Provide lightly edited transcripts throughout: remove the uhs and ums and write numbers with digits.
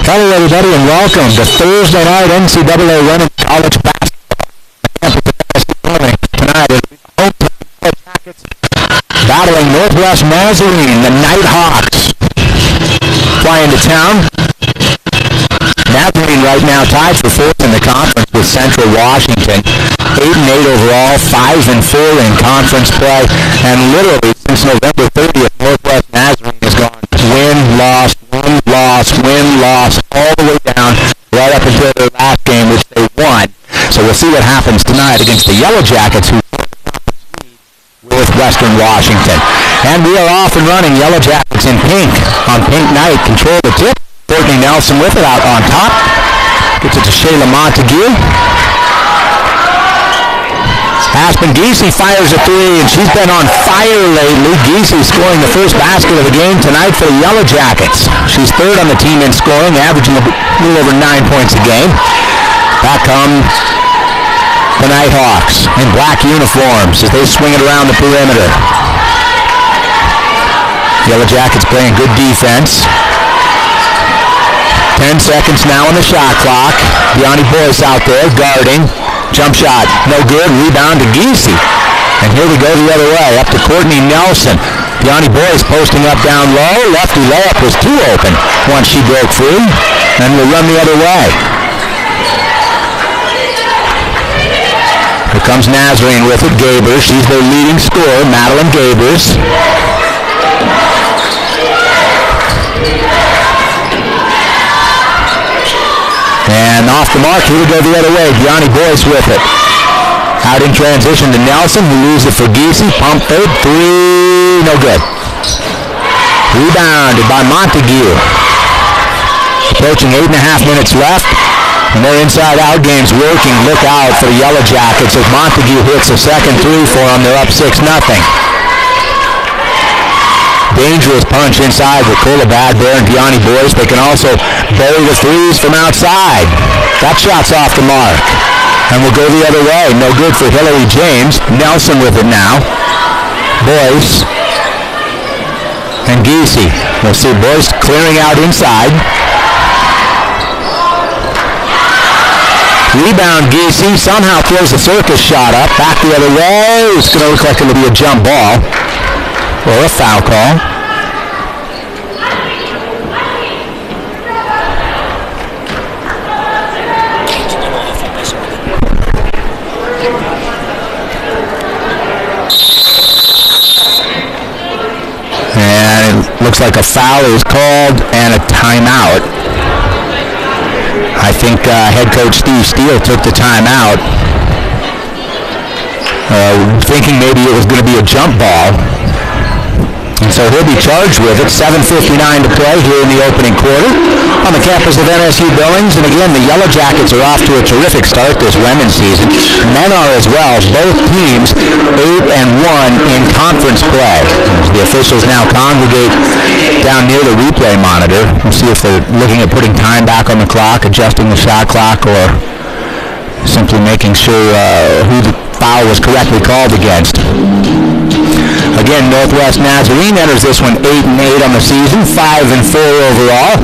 Hello, everybody, and welcome to Thursday night NCAA Women's College Basketball. Tonight, home Jackets battling Northwest Nazarene, the Nighthawks, flying to town. Nazarene right now tied for fourth in the conference with Central Washington. 8-8 overall, 5-4 in conference play, and literally since November 30th, Northwest Nazarene has gone win-loss, win-loss, win-loss, all the way down right up until their last game, which they won. So we'll see what happens tonight against the Yellow Jackets, who with Western Washington. And we are off and running. Yellow Jackets in pink on pink night. Control the tip. Courtney Nelson with it out on top. Gets it to Shayla Montague. Aspen Giese fires a three, and she's been on fire lately. Giese scoring the first basket of the game tonight for the Yellow Jackets. She's third on the team in scoring, averaging a little over 9 points a game. Back come the Nighthawks in black uniforms as they swing it around the perimeter. Yellow Jackets playing good defense. 10 seconds now on the shot clock. Deani Boyce out there guarding. Jump shot, no good. Rebound to Giese. And here we go the other way, up to Courtney Nelson. Deani Boyce posting up down low. Lefty layup was too open once she broke free. And we'll run the other way. Here comes Nazarene with it. Gabers, she's their leading scorer, Madeline Gabers. And off the mark, here we go the other way. Deani Boyce with it. Out in transition to Nelson, who leaves it for Giese. Pump fake, three, no good. Rebounded by Montague. Approaching 8.5 minutes left. And their inside-out game's working. Look out for the Yellow Jackets as Montague hits a second three for them. They're up 6-0. Dangerous punch inside with Cola Badbear and Deani Boyce. They can also bury the threes from outside. That shot's off the mark. And we'll go the other way. No good for Hillary James. Nelson with it now. Boyce. And Giese. We'll see Boyce clearing out inside. Rebound Giese. Somehow throws the circus shot up. Back the other way. It's going to look like it'll be a jump ball. Or a foul call. And it looks like a foul is called and a timeout. I think head coach Steve Steele took the timeout, thinking maybe it was going to be a jump ball. And so he'll be charged with it. 7:59 to play here in the opening quarter on the campus of MSU Billings. And again, the Yellow Jackets are off to a terrific start this women's season. Men are as well. Both teams 8-1 in conference play. As the officials now congregate down near the replay monitor. We'll see if they're looking at putting time back on the clock, adjusting the shot clock, or simply making sure who the foul was correctly called against. Again, Northwest Nazarene enters this one 8-8 on the season, 5-4 overall.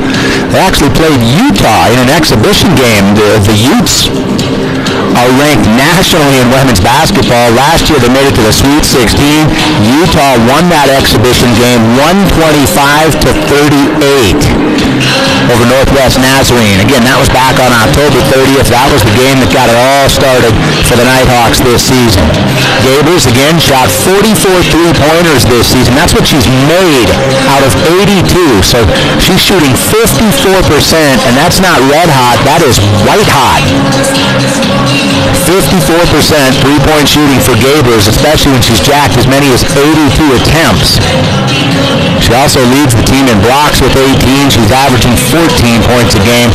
They actually played Utah in an exhibition game. The Utes are ranked nationally in women's basketball. Last year they made it to the Sweet 16. Utah won that exhibition game 125-38 over Northwest Nazarene. Again, that was back on October 30th. That was the game that got it all started for the Nighthawks this season. Gabers, again, shot 44 three-pointers this season. That's what she's made out of 82. So she's shooting 54%, and that's not red hot. That is white hot. 54% three-point shooting for Gabers, especially when she's jacked as many as 82 attempts. She also leads the team in blocks with 18. She's averaging 14 points a game.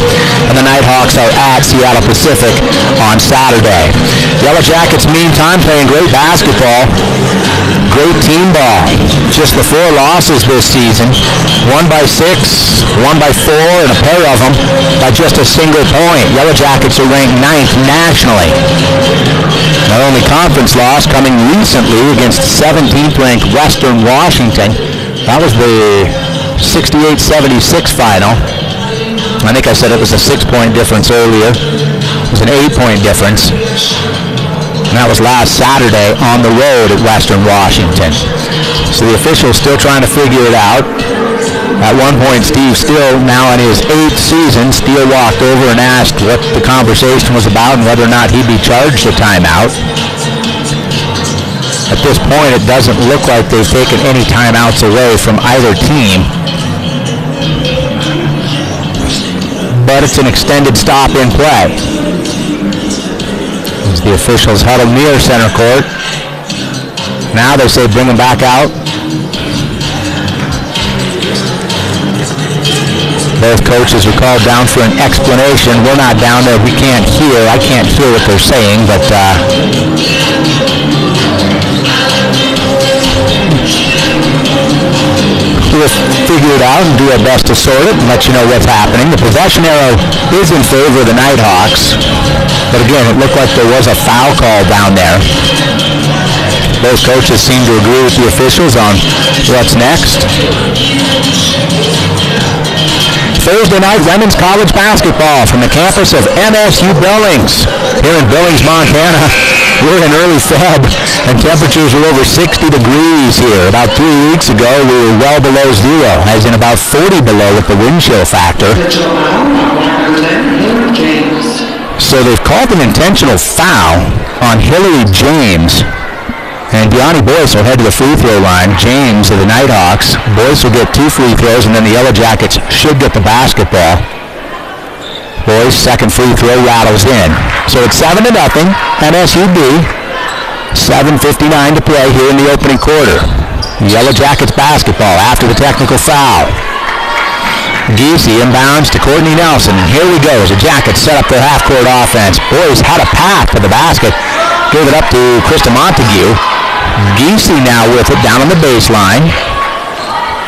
And the Nighthawks are at Seattle Pacific on Saturday. Yellow Jackets, meantime, playing great basketball. Great team ball. Just the 4 losses this season. 1 by 6, 1 by 4, and a pair of them by just a single point. Yellow Jackets are ranked 9th nationally. Not only conference loss coming recently against 17th ranked Western Washington. That was the 68-76 final. I think I said it was a 6-point difference earlier. It was an 8-point difference. And that was last Saturday on the road at Western Washington. So the officials still trying to figure it out. At one point, Steve Steele, now in his 8th season, Steele walked over and asked what the conversation was about and whether or not he'd be charged a timeout. At this point, it doesn't look like they've taken any timeouts away from either team. But it's an extended stop in play. As the officials huddle near center court. Now they say bring him back out. Both coaches are called down for an explanation. We're not down there. We can't hear. I can't hear what they're saying, but we'll figure it out and do our best to sort it and let you know what's happening. The possession arrow is in favor of the Nighthawks, but again, it looked like there was a foul call down there. Both coaches seem to agree with the officials on what's next. Thursday night women's college basketball from the campus of MSU Billings. Here in Billings, Montana, we're in early Feb, and temperatures are over 60 degrees here. About 3 weeks ago, we were well below zero, as in about 40 below with the wind chill factor. So they've called an intentional foul on Hillary James. And Deani Boyce will head to the free throw line. James of the Nighthawks. Boyce will get 2 free throws, and then the Yellow Jackets should get the basketball. Boyce, second free throw, rattles in. So it's 7-0, MSU B. 7:59 to play here in the opening quarter. Yellow Jackets basketball after the technical foul. Giese inbounds to Courtney Nelson. And here we go as the Jackets set up their half-court offense. Boyce had a path to the basket. Gave it up to Krista Montague. Giese now with it down on the baseline.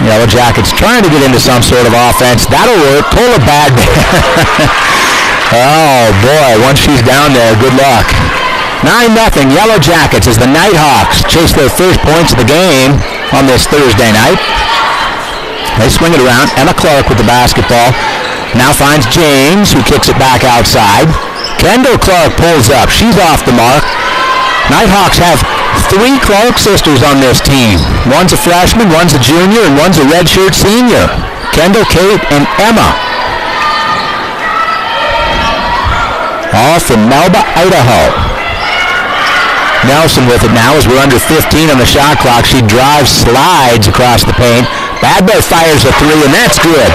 Yellow Jackets trying to get into some sort of offense. That'll work. Pull a bad. Oh, boy. Once she's down there, good luck. 9-0 Yellow Jackets as the Nighthawks chase their first points of the game on this Thursday night. They swing it around. Emma Clark with the basketball. Now finds James, who kicks it back outside. Kendall Clark pulls up. She's off the mark. Nighthawks have 3 Clark sisters on this team. One's a freshman, one's a junior, and one's a redshirt senior. Kendall, Kate, and Emma. All from Melba, Idaho. Nelson with it now as we're under 15 on the shot clock. She drives, slides across the paint. Bad Boy fires a 3, and that's good.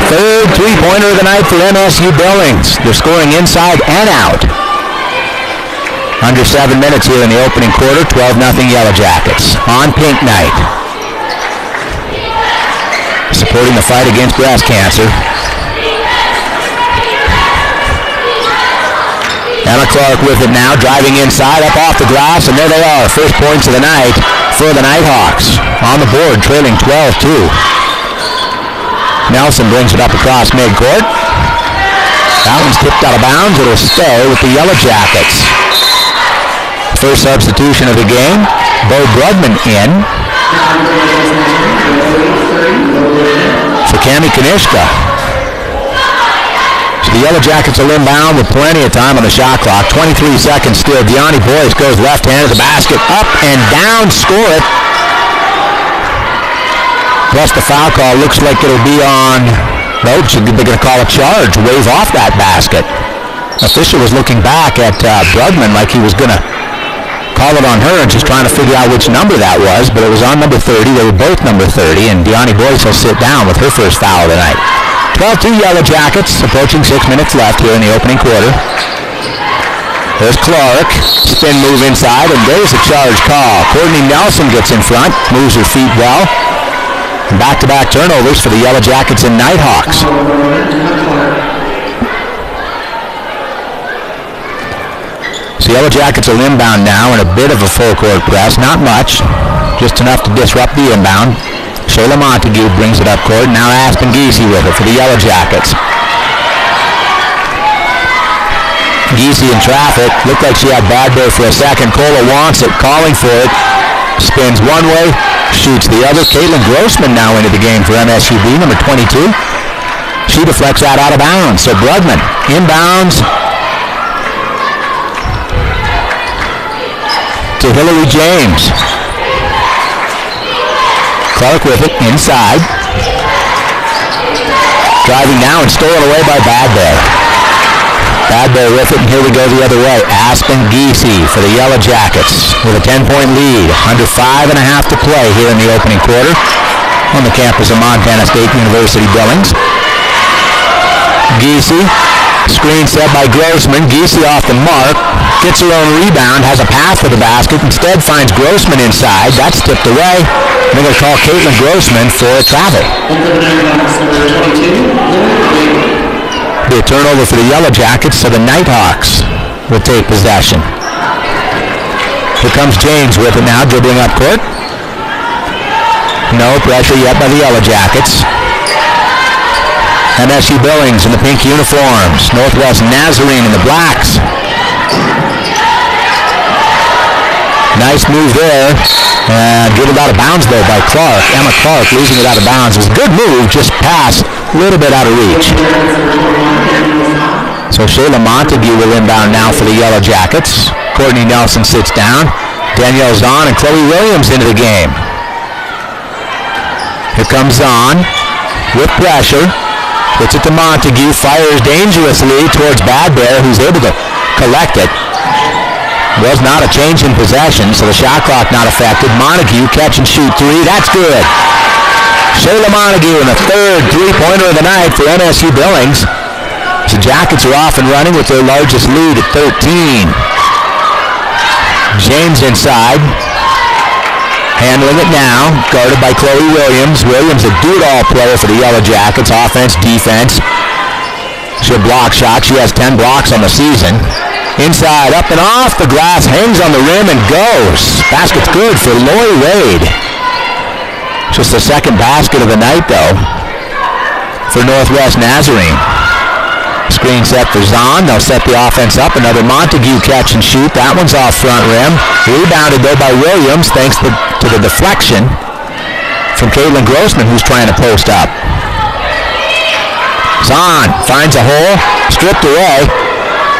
Third three-pointer of the night for MSU Billings. They're scoring inside and out. Under 7 minutes here in the opening quarter. 12-0 Yellow Jackets on Pink Night. Supporting the fight against breast cancer. Emma Clark with it now, driving inside, up off the glass, and there they are. First points of the night for the Nighthawks. On the board, trailing 12-2. Nelson brings it up across midcourt. That one's tipped out of bounds. It'll stay with the Yellow Jackets. First substitution of the game, Bo Brugman in for Cami Kanishka. So the Yellow Jackets will inbound with plenty of time on the shot clock. 23 seconds still. Deani Boyce goes left-handed to the basket, up and down, score it. Plus the foul call looks like it'll be on, no, they're going to call a charge, wave off that basket. Official was looking back at Brugman like he was going to call it on her and just trying to figure out which number that was, but it was on number 30. They were both number 30, and Deani Boyce will sit down with her first foul of the night. 12-2 Yellow Jackets, approaching 6 minutes left here in the opening quarter. There's Clark, spin move inside, and there's a charge call. Courtney Nelson gets in front, moves her feet well. Back-to-back turnovers for the Yellow Jackets and Nighthawks. So Yellow Jackets will inbound now in a bit of a full-court press. Not much, just enough to disrupt the inbound. Shayla Montague brings it up court. Now Aspen Giese with it for the Yellow Jackets. Giese in traffic. Looked like she had bad there for a second. Cola wants it, calling for it. Spins one way, shoots the other. Caitlin Grossman now into the game for MSUB, number 22. She deflects that out of bounds. So Brugman inbounds to Hillary James. Clark with it inside. Driving now and stolen away by Badbear. Badbear with it, and here we go the other way. Aspen Giese for the Yellow Jackets with a 10-point lead. Under 5.5 to play here in the opening quarter on the campus of Montana State University Billings. Giese, screen set by Grossman. Giese off the mark, gets her own rebound, has a pass for the basket, instead finds Grossman inside. That's tipped away. They're going to call Caitlin Grossman for a travel. Be a turnover for the Yellow Jackets, so the Nighthawks will take possession. Here comes James with it now, dribbling up court. No pressure yet by the Yellow Jackets. MSU Billings in the pink uniforms. Northwest Nazarene in the blacks. Nice move there. Dribbled out of bounds though by Clark. Emma Clark losing it out of bounds. It was a good move, just pass a little bit out of reach. So Shayla Montague will inbound now for the Yellow Jackets. Courtney Nelson sits down. Danielle Zahn and Chloe Williams into the game. Here comes Zahn with pressure. Gets it to Montague. Fires dangerously towards Badbear, who's able to collect it. Was not a change in possession, so the shot clock not affected. Montague catch and shoot three. That's good. Shayla Montague in the third three-pointer of the night for MSU Billings. The Jackets are off and running with their largest lead at 13. James inside. Handling it now. Guarded by Chloe Williams. Williams a do-it-all player for the Yellow Jackets. Offense, defense. She'll block shot. She has 10 blocks on the season. Inside, up and off the glass, hangs on the rim and goes. Basket's good for Lori Wade. Just the second basket of the night, though, for Northwest Nazarene. Screen set for Zahn. They'll set the offense up. Another Montague catch and shoot. That one's off front rim. Rebounded, though, by Williams, thanks to the deflection from Caitlin Grossman, who's trying to post up. Zahn finds a hole, stripped away.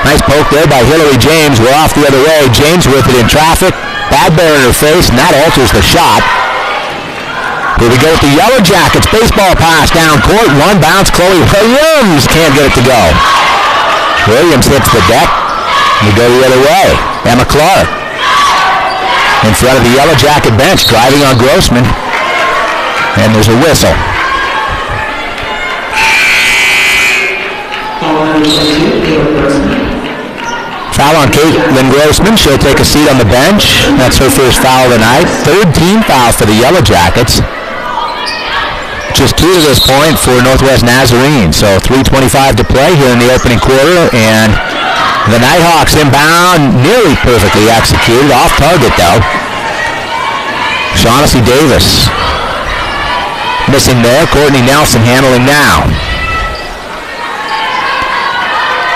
Nice poke there by Hillary James. We're off the other way. James with it in traffic. Badbear in her face, and that alters the shot. Here we go with the Yellow Jackets. Baseball pass down court. One bounce. Chloe Williams can't get it to go. Williams hits the deck. We go the other way. Emma Clark in front of the Yellow Jacket bench, driving on Grossman. And there's a whistle. Foul on Caitlin Grossman. She'll take a seat on the bench. That's her first foul of the night. Third team foul for the Yellow Jackets. Just two to this point for Northwest Nazarene. So 3:25 to play here in the opening quarter. And the Nighthawks inbound, nearly perfectly executed. Off target, though. Shaughnessy Davis missing there. Courtney Nelson handling now.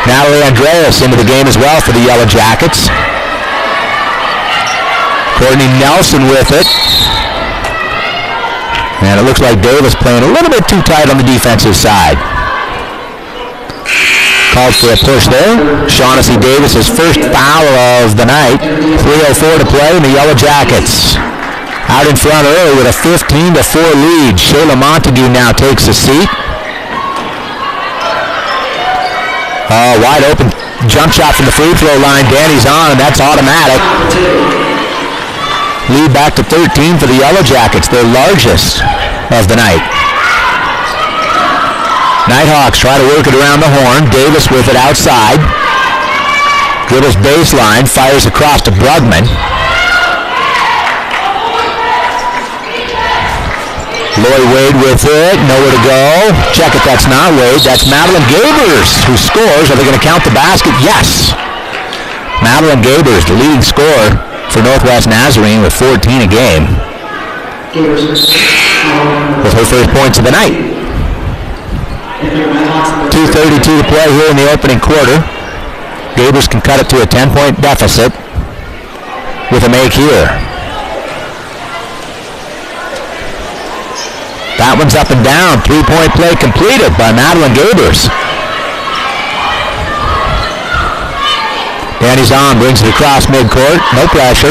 Natalie Andreas into the game as well for the Yellow Jackets. Courtney Nelson with it. And it looks like Davis playing a little bit too tight on the defensive side. Called for a push there. Shaughnessy Davis' first foul of the night. 3:04 to play, and the Yellow Jackets out in front early with a 15-4 lead. Shayla Montague now takes a seat. Wide open jump shot from the free throw line. Danny's on, and that's automatic. Lead back to 13 for the Yellow Jackets, their largest of the night. Nighthawks try to work it around the horn. Davis with it outside. Dribbles baseline, fires across to Brugman. Lori Wade with it, nowhere to go. Check it, that's not Wade. That's Madeline Gabers who scores. Are they going to count the basket? Yes. Madeline Gabers, the leading scorer for Northwest Nazarene with 14 a game. With her first points of the night. 2:32 to play here in the opening quarter. Gabers can cut it to a 10-point deficit with a make here. That one's up and down. Three-point play completed by Madeline Gabers. Danny Zahn brings it across midcourt. No pressure.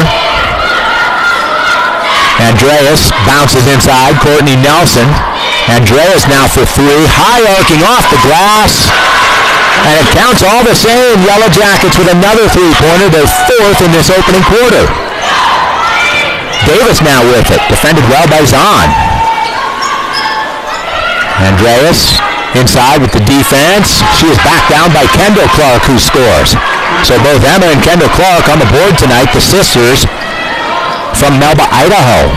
Andreas bounces inside. Courtney Nelson. Andreas now for three. High arcing off the glass. And it counts all the same. Yellow Jackets with another three-pointer. They're fourth in this opening quarter. Davis now with it. Defended well by Zahn. Andreas inside with the defense. She is backed down by Kendall Clark, who scores. So both Emma and Kendall Clark on the board tonight, the sisters from Melba, Idaho.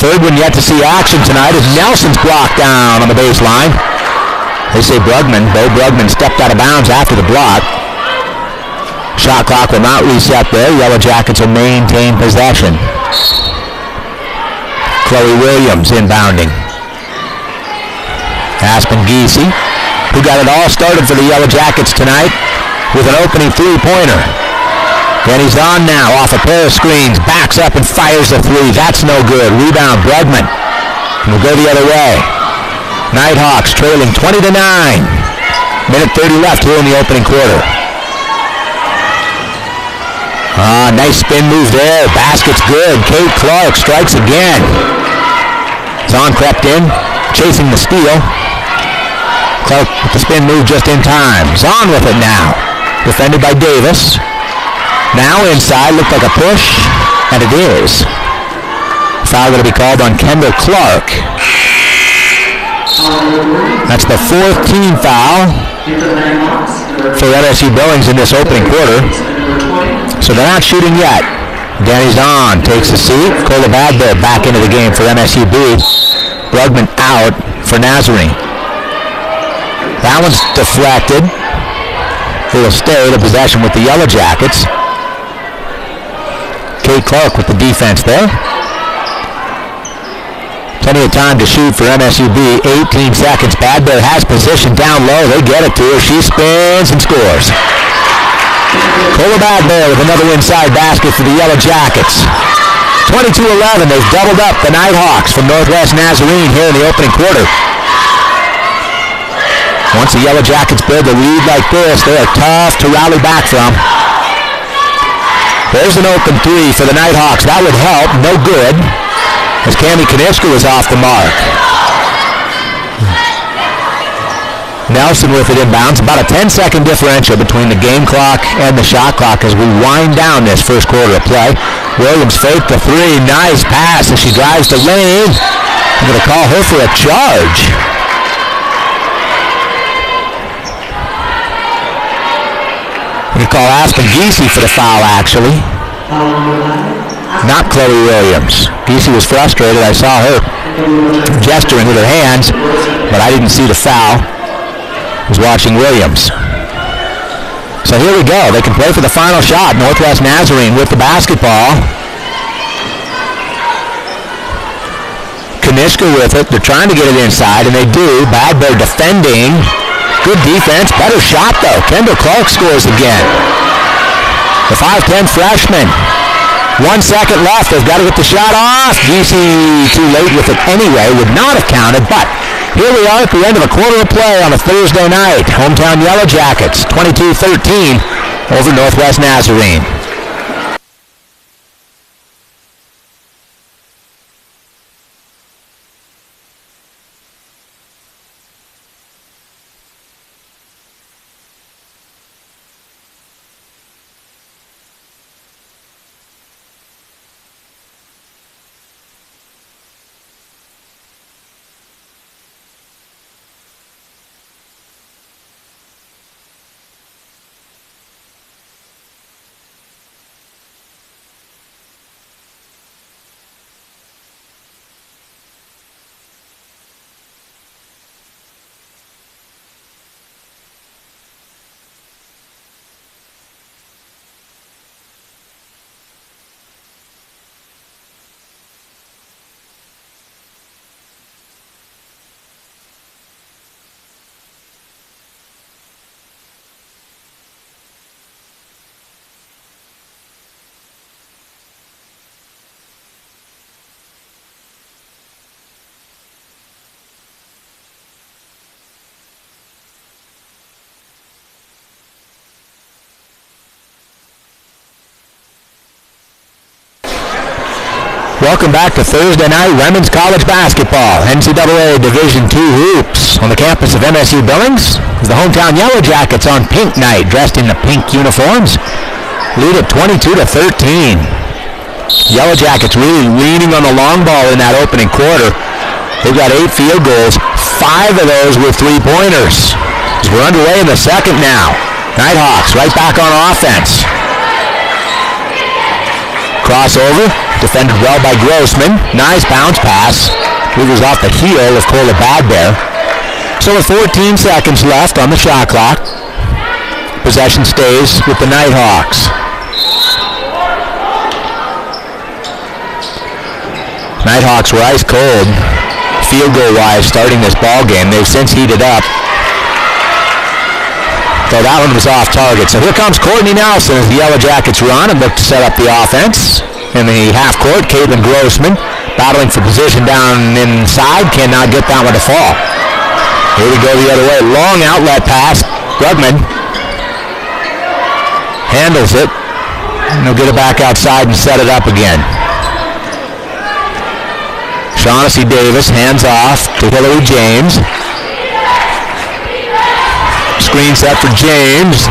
Third one yet to see action tonight is Nelson's blocked down on the baseline. They say Brugman. Bo Brugman stepped out of bounds after the block. Shot clock will not reset there. Yellow Jackets will maintain possession. Chloe Williams inbounding. Aspen Giese, who got it all started for the Yellow Jackets tonight with an opening three-pointer. Then he's on now off a pair of screens, backs up and fires a three. That's no good. Rebound, Brugman. And we'll go the other way. Nighthawks trailing 20-9. Minute 30 left here in the opening quarter. Nice spin move there. Basket's good. Kate Clark strikes again. Zahn crept in, chasing the steal. Clark with the spin move just in time. Zahn with it now. Defended by Davis. Now inside, looked like a push, and it is. Foul going to be called on Kendall Clark. That's the fourth team foul for MSU Billings in this opening quarter. So they're not shooting yet. Danny Zahn takes a seat. Cola Badbear back into the game for MSUB. Brugman out for Nazarene. That one's deflected. They will stay to possession with the Yellow Jackets. Kate Clark with the defense there. Plenty of time to shoot for MSUB. 18 seconds. Badbear has position down low. They get it to her. She spins and scores. Cola Badbear with another inside basket for the Yellow Jackets. 22-11. They've doubled up the Nighthawks from Northwest Nazarene here in the opening quarter. Once the Yellow Jackets build a lead like this, they are tough to rally back from. There's an open three for the Nighthawks. That would help. No good, as Cami Kanischka was off the mark. Nelson with it inbounds. About a 10-second differential between the game clock and the shot clock as we wind down this first quarter of play. Williams faked the three. Nice pass as she drives the lane. I'm going to call her for a charge. We call Aspen Giese for the foul, actually. Not Chloe Williams. Giese was frustrated. I saw her gesturing with her hands, but I didn't see the foul. I was watching Williams. So here we go. They can play for the final shot. Northwest Nazarene with the basketball. Kanischka with it. They're trying to get it inside, and they do. Badbear defending. Good defense. Better shot, though. Kendall Clark scores again. The 5'10 freshman. 1 second left. They've got to get the shot off. GC too late with it anyway. Would not have counted, but here we are at the end of a quarter of play on a Thursday night. Hometown Yellow Jackets, 22-13 over Northwest Nazarene. Welcome back to Thursday night Women's College Basketball. NCAA Division II hoops on the campus of MSU Billings. The hometown Yellow Jackets on pink night, dressed in the pink uniforms, lead at 22-13. Yellow Jackets really leaning on the long ball in that opening quarter. They've got 8 field goals, 5 of those were three-pointers. We're underway in the second now. Nighthawks right back on offense. Crossover, defended well by Grossman. Nice bounce pass. It was off the heel of Cola Badbear. So with 14 seconds left on the shot clock, possession stays with the Nighthawks. Nighthawks were ice cold, field goal wise, starting this ball game. They've since heated up. So that one was off target. So here comes Courtney Nelson as the Yellow Jackets run and look to set up the offense. In the half court, Caitlin Grossman battling for position down inside, cannot get that one to fall. Here we go the other way. Long outlet pass. Brugman handles it. And he'll get it back outside and set it up again. Shaughnessy Davis hands off to Hillary James. Screen set for James.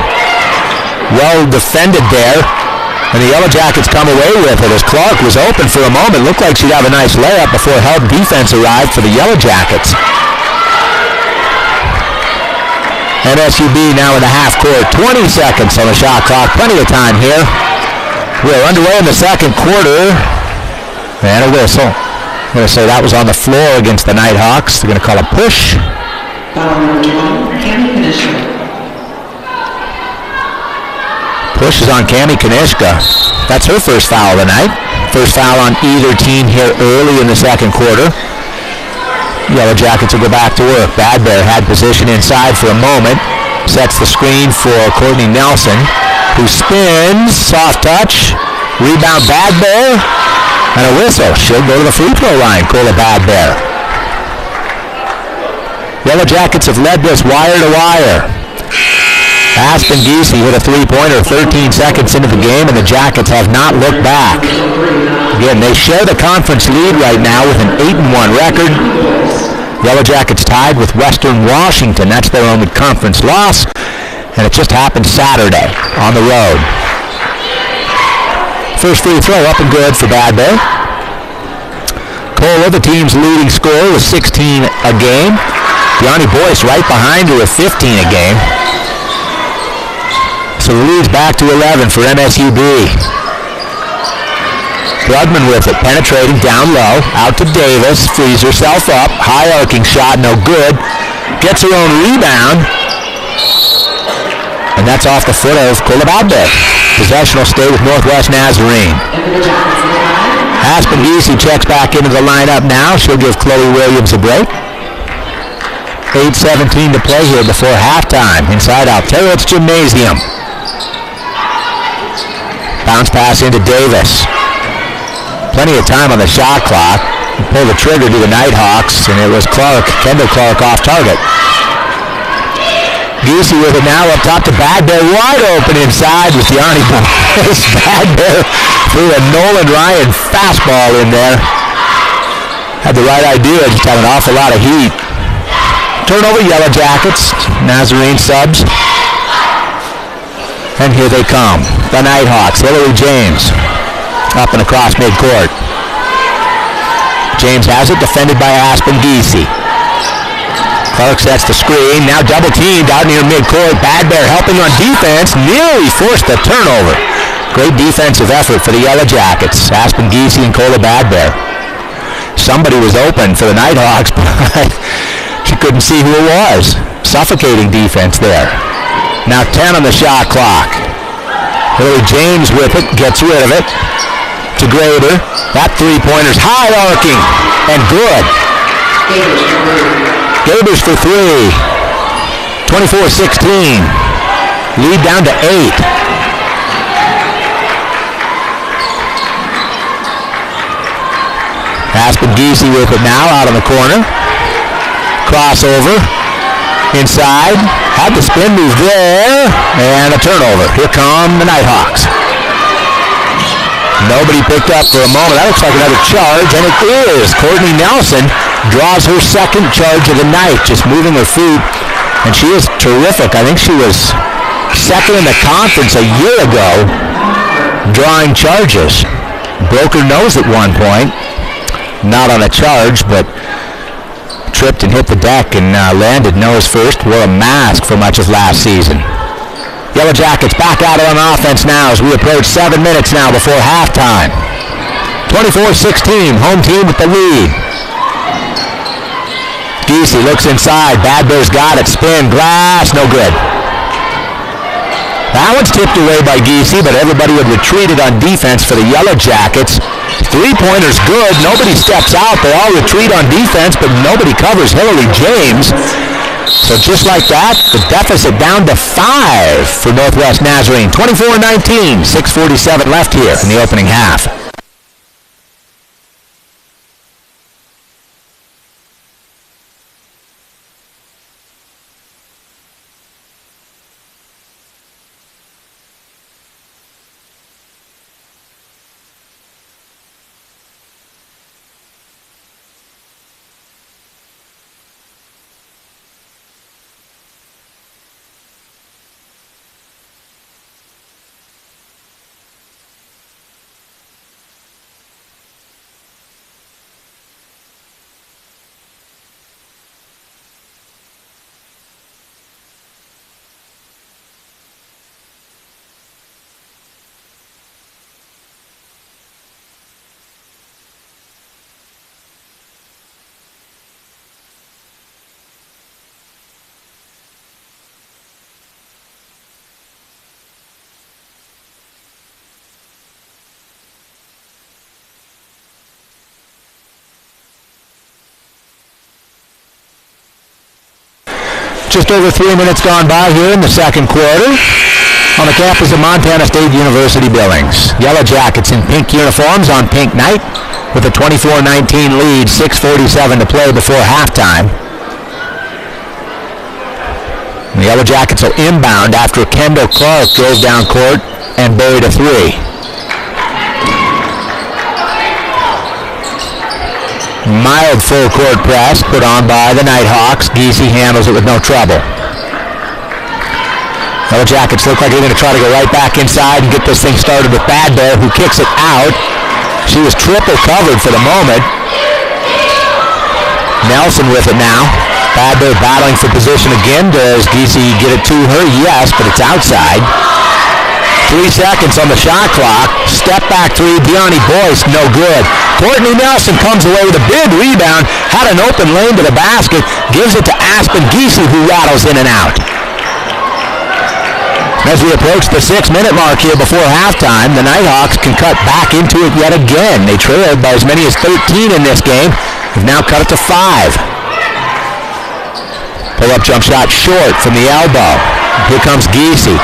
Well defended there. And the Yellow Jackets come away with it as Clark was open for a moment. Looked like she'd have a nice layup before help defense arrived for the Yellow Jackets. MSUB now in the half court. 20 seconds on the shot clock. Plenty of time here. We're underway in the second quarter. And a whistle. I'm going to say that was on the floor against the Nighthawks. They're going to call a push. Foul number 12, Cami Kanishka. Push is on Cami Kanishka. That's her first foul of the night. First foul on either team here early in the second quarter. Yellow Jackets will go back to work. Badbear had position inside for a moment. Sets the screen for Courtney Nelson, who spins. Soft touch. Rebound Badbear. And a whistle. She'll go to the free throw line. Cola Badbear. Yellow Jackets have led this wire to wire. Aspen Giese hit a three-pointer 13 seconds into the game, and the Jackets have not looked back. Again, they share the conference lead right now with an 8-1 record. Yellow Jackets tied with Western Washington. That's their only conference loss, and it just happened Saturday on the road. First free throw up and good for Badbear. Cola, the team's leading scorer, with 16 a game. Yanni Boyce right behind her with 15 a game. So the lead's back to 11 for MSUB. Brugman with it, penetrating down low, out to Davis, frees herself up, high arcing shot, no good. Gets her own rebound. And that's off the foot of Cola Badbear. Possession will stay with Northwest Nazarene. Aspen Giese checks back into the lineup now. She'll give Chloe Williams a break. 8:17 to play here before halftime. Inside Altero's Gymnasium. Bounce pass into Davis. Plenty of time on the shot clock. Pull the trigger to the Nighthawks, and it was Kendall Clark off target. Giese with it now up top to Badbear, wide open inside with Yanni Boyce. Badbear threw a Nolan Ryan fastball in there. Had the right idea, just had an awful lot of heat. Turnover, Yellow Jackets, Nazarene subs. And here they come, the Nighthawks. Hillary James up and across midcourt. James has it, defended by Aspen Giese. Clark sets the screen, now double teamed out near midcourt. Badbear helping on defense, nearly forced the turnover. Great defensive effort for the Yellow Jackets. Aspen Giese and Cola Badbear. Somebody was open for the Nighthawks, but she couldn't see who it was. Suffocating defense there. Now 10 on the shot clock. Hillary James with it, gets rid of it. To Grader. That three-pointer's high arcing and good. Gabers for three. 24-16. Lead down to 8. Aspen Giese with it now out on the corner. Crossover. Inside. Had the spin move there. And a turnover. Here come the Nighthawks. Nobody picked up for a moment. That looks like another charge, and it is. Courtney Nelson draws her second charge of the night, just moving her feet, and she is terrific. I think she was second in the conference a year ago drawing charges. Broke her nose at one point. Not on a charge, but tripped and hit the deck and landed nose first. Wore a mask for much of last season. Yellow Jackets back out on offense now as we approach 7 minutes now before halftime. 24-16, home team with the lead. Giese looks inside. Bad Bears got it. Spin, glass, no good. That one's tipped away by Giese, but everybody had retreated on defense for the Yellow Jackets. Three-pointer's good. Nobody steps out. They all retreat on defense, but nobody covers Hillary James. So just like that, the deficit down to 5 for Northwest Nazarene. 24-19, 6:47 left here in the opening half. Just over 3 minutes gone by here in the second quarter on the campus of Montana State University Billings. Yellow Jackets in pink uniforms on pink night with a 24-19 lead, 6:47 to play before halftime. And the Yellow Jackets will inbound after Kendall Clark drove down court and buried a three. Mild full court press put on by the Nighthawks. Giese handles it with no trouble. Yellow Jackets look like they're going to try to go right back inside and get this thing started with Bad Bear, who kicks it out. She was triple covered for the moment. Nelson with it now. Bad Bear battling for position again. Does Giese get it to her? Yes, but it's outside. 3 seconds on the shot clock. Step back three. Deani Boyce, no good. Courtney Nelson comes away with a big rebound. Had an open lane to the basket. Gives it to Aspen Giese, who rattles in and out. As we approach the 6-minute mark here before halftime, the Nighthawks can cut back into it yet again. They trailed by as many as 13 in this game. They've now cut it to 5. Pull-up jump shot short from the elbow. Here comes Giese.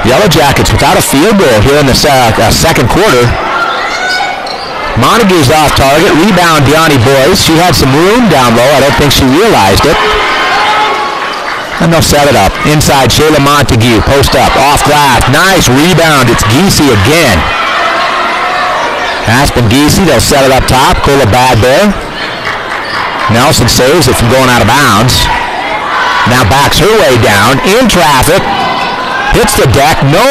Yellow Jackets without a field goal here in the second quarter. Montague's off target. Rebound, Deani Boyce. She had some room down low. I don't think she realized it. And they'll set it up. Inside, Shayla Montague. Post up. Off glass. Nice rebound. It's Giese again. Aspen Giese. They'll set it up top. Cola Bad Bear. Nelson saves it from going out of bounds. Now backs her way down. In traffic. Hits the deck. No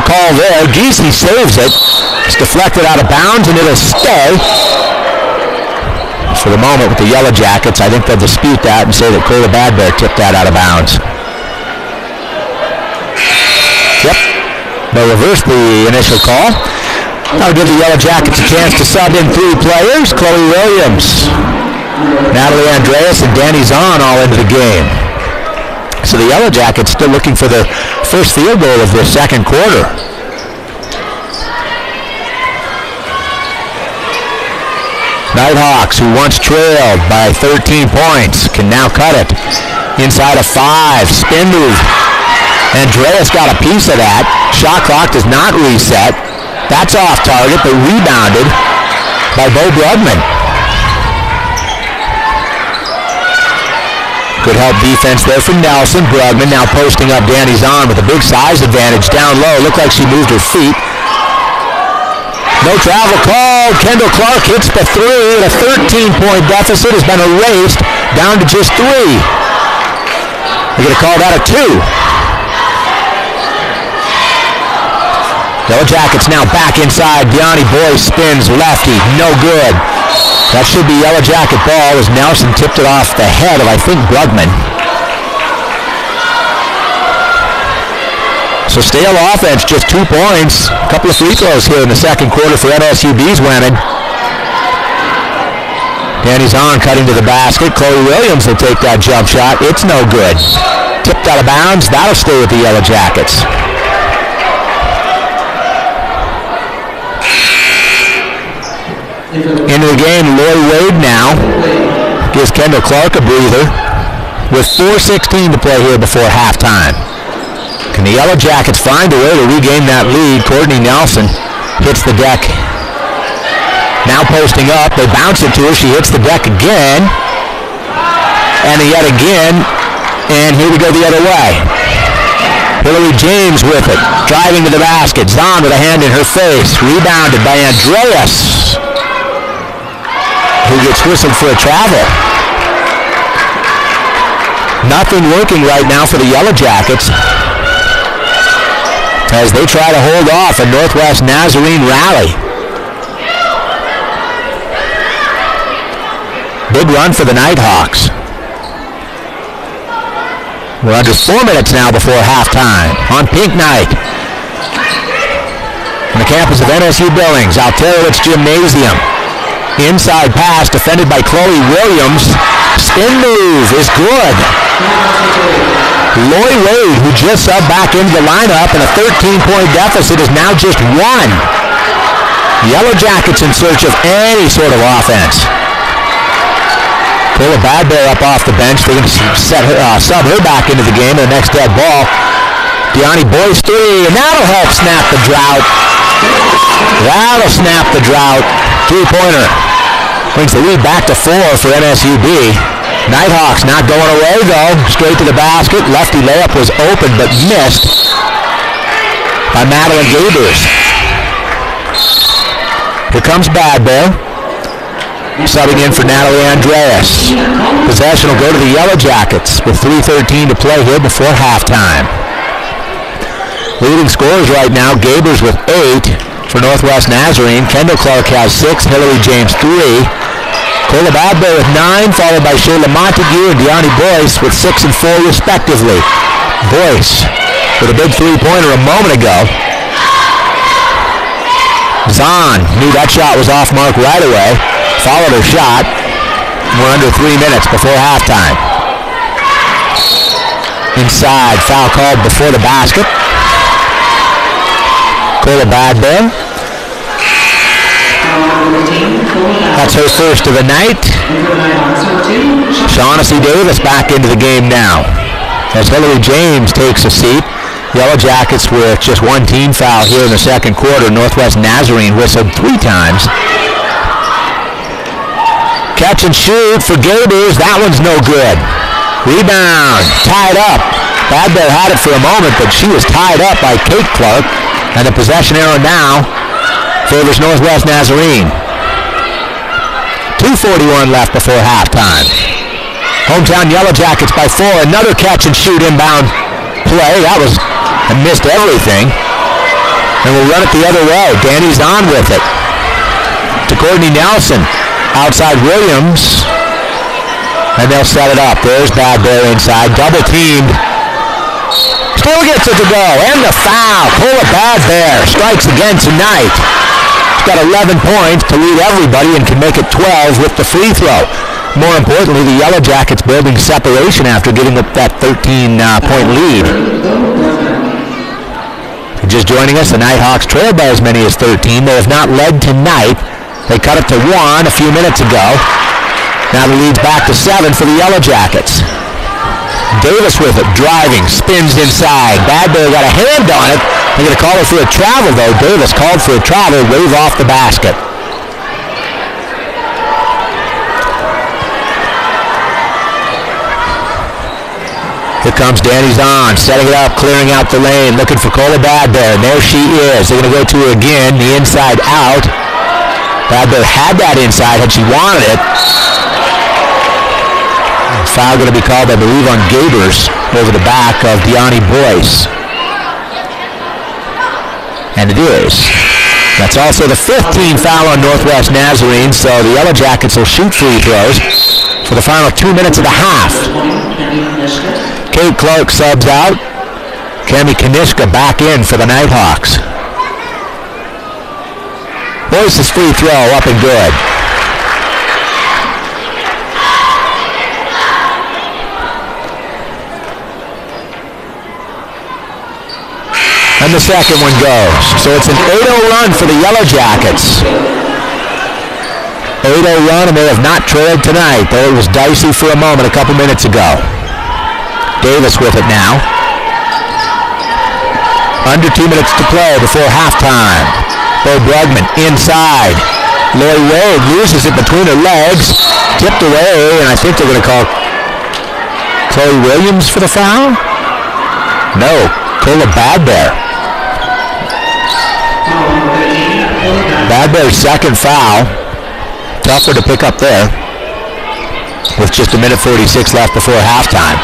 call there. Giese saves it. It's deflected out of bounds, and it'll stay. For the moment with the Yellow Jackets, I think they'll dispute that and say that Cola Bad Bear tipped that out of bounds. Yep. They'll reverse the initial call. That'll give the Yellow Jackets a chance to sub in 3 players. Chloe Williams, Natalie Andreas, and Danny Zahn all into the game. So the Yellow Jackets still looking for their first field goal of the second quarter. Nighthawks, who once trailed by 13 points, can now cut it. Inside of 5, spin move. Andreas got a piece of that. Shot clock does not reset. That's off target, but rebounded by Bo Brugman. Good help defense there from Nelson. Brugman now posting up Danny Zahn with a big size advantage down low. Looked like she moved her feet. No travel called. Kendall Clark hits the three, and a 13-point deficit has been erased down to just 3. They're going to call that a 2. Yellow Jackets now back inside. Deani Boyce spins lefty. No good. That should be Yellow Jacket ball as Nelson tipped it off the head of, I think, Brugman. So stale offense, just 2 points. A couple of free throws here in the second quarter for MSUB's women. Danny Zahn cutting to the basket. Chloe Williams will take that jump shot. It's no good. Tipped out of bounds. That'll stay with the Yellow Jackets. Into the game, Lori Wade now gives Kendall Clark a breather with 4:16 to play here before halftime. Can the Yellow Jackets find a way to regain that lead? Courtney Nelson hits the deck. Now posting up, they bounce it to her. She hits the deck again, and yet again, and here we go the other way. Hillary James with it, driving to the basket. Zahn with a hand in her face, rebounded by Andreas, who gets whistled for a travel. Nothing working right now for the Yellow Jackets as they try to hold off a Northwest Nazarene rally. Big run for the Nighthawks. We're under 4 minutes now before halftime on Pink Night on the campus of MSU Billings, Alterowitz Gymnasium. Inside pass defended by Chloe Williams. Spin move is good. Lori Wade, who just subbed back into the lineup, and a 13-point deficit is now just 1. Yellow Jackets in search of any sort of offense. Pull a bad bear up off the bench. They're going to sub her back into the game in the next dead ball. Deani Boyce 3, and that'll help snap the drought. That'll snap the drought. 3-pointer. Brings the lead back to 4 for MSUB. Nighthawks not going away, though. Straight to the basket. Lefty layup was open, but missed by Madeline Gabers. Here comes Bad Bear. Subbing in for Natalie Andreas. Possession will go to the Yellow Jackets with 3:13 to play here before halftime. Leading scorers right now, Gabers with 8 for Northwest Nazarene. Kendall Clark has 6, Hillary James 3. Cola Badbear with 9, followed by Shayla Montague and Deani Boyce with 6 and 4 respectively. Boyce with a big 3-pointer a moment ago. Zahn knew that shot was off mark right away. Followed her shot. We're under 3 minutes before halftime. Inside, foul called before the basket. Cola Badbear. That's her first of the night. Shaughnessy Davis back into the game now as Hillary James takes a seat. Yellow Jackets with just 1 team foul here in the second quarter. Northwest Nazarene whistled 3 times. Catch and shoot for Gabers. That one's no good. Rebound. Tied up. Badbear had it for a moment, but she was tied up by Kate Clark. And the possession arrow now favors Northwest Nazarene. 2:41 left before halftime. Hometown Yellow Jackets by 4. Another catch and shoot inbound play. That was, I missed everything. And we'll run it the other way. Danny's on with it. To Courtney Nelson. Outside Williams. And they'll set it up. There's Badbear inside. Double teamed. Still gets it to go. And the foul. Cola Badbear strikes again tonight. She's got 11 points to lead everybody and can make it 12 with the free throw. More importantly, the Yellow Jackets building separation after giving up that 13-point lead. Just joining us, the Nighthawks trail by as many as 13. They have not led tonight. They cut it to 1 a few minutes ago. Now the lead's back to 7 for the Yellow Jackets. Davis with it, driving, spins inside. Badbear got a hand on it. They're going to call it for a travel, though. Davis called for a travel, wave off the basket. Here comes Danny Zahn, setting it up, clearing out the lane, looking for Cola Badbear, and there she is. They're going to go to her again, the inside out. Badbear had that inside had she wanted it. Foul going to be called, I believe, on Gabers over the back of Deani Boyce. And it is. That's also the 15th foul on Northwest Nazarene, so the Yellow Jackets will shoot free throws for the final 2 minutes of the half. Kate Clark subs out. Cami Kanishka back in for the Nighthawks. Boyce's free throw up and good. And the second one goes. So it's an 8-0 run for the Yellow Jackets. 8-0 run, and they have not trailed tonight, though it was dicey for a moment a couple minutes ago. Davis with it now. Under 2 minutes to play before halftime. Bo Bregman inside. Lori Wade loses it between her legs. Tipped away, and I think they're going to call Chloe Williams for the foul? No, Cola Badbear. Badbear's second foul. Tougher to pick up there with just a minute 46 left before halftime.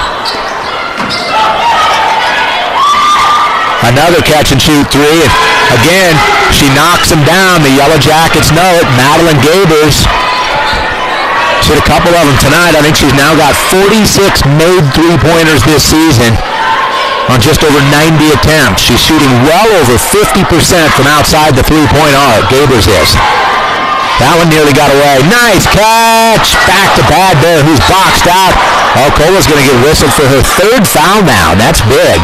Another catch and shoot three. And again, she knocks him down. The Yellow Jackets know it. Madeline Gabers. She's hit a couple of them tonight. I think she's now got 46 made three-pointers this season on just over 90 attempts. She's shooting well over 50% from outside the three-point arc. Gabers is. That one nearly got away. Nice catch. Back to Badbear, who's boxed out. Oh, Cola's going to get whistled for her third foul now. That's big.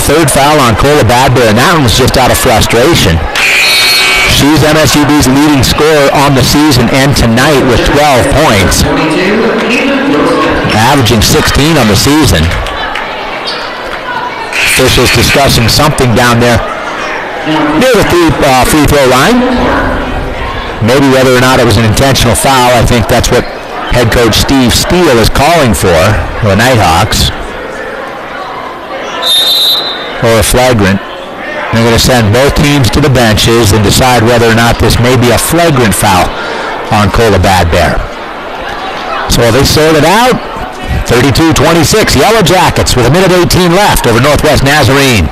Third foul on Cola Badbear, and that one was just out of frustration. She's MSUB's leading scorer on the season and tonight with 12 points. Averaging 16 on the season. Officials discussing something down there near the free throw line. Maybe whether or not it was an intentional foul. I think that's what head coach Steve Steele is calling for the Nighthawks. Or a flagrant. They're going to send both teams to the benches and decide whether or not this may be a flagrant foul on Cola Badbear. So they sort it out. 32-26, Yellow Jackets with a minute 18 left over Northwest Nazarene.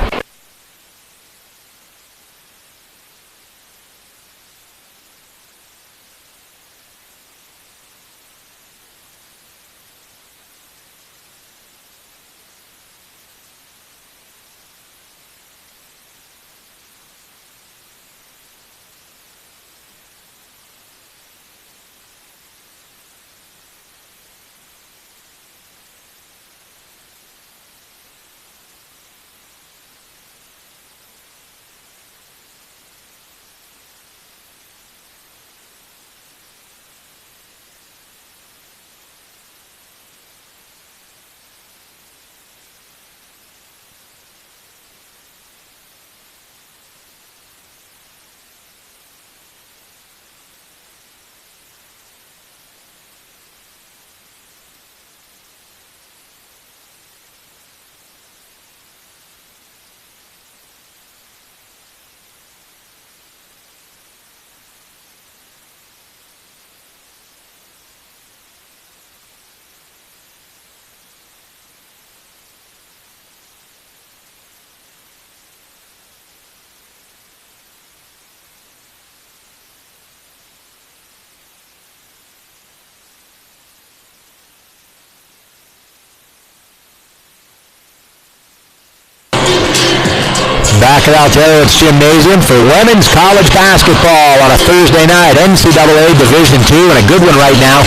Back at Altero's Gymnasium for women's college basketball on a Thursday night. NCAA Division II, and a good one right now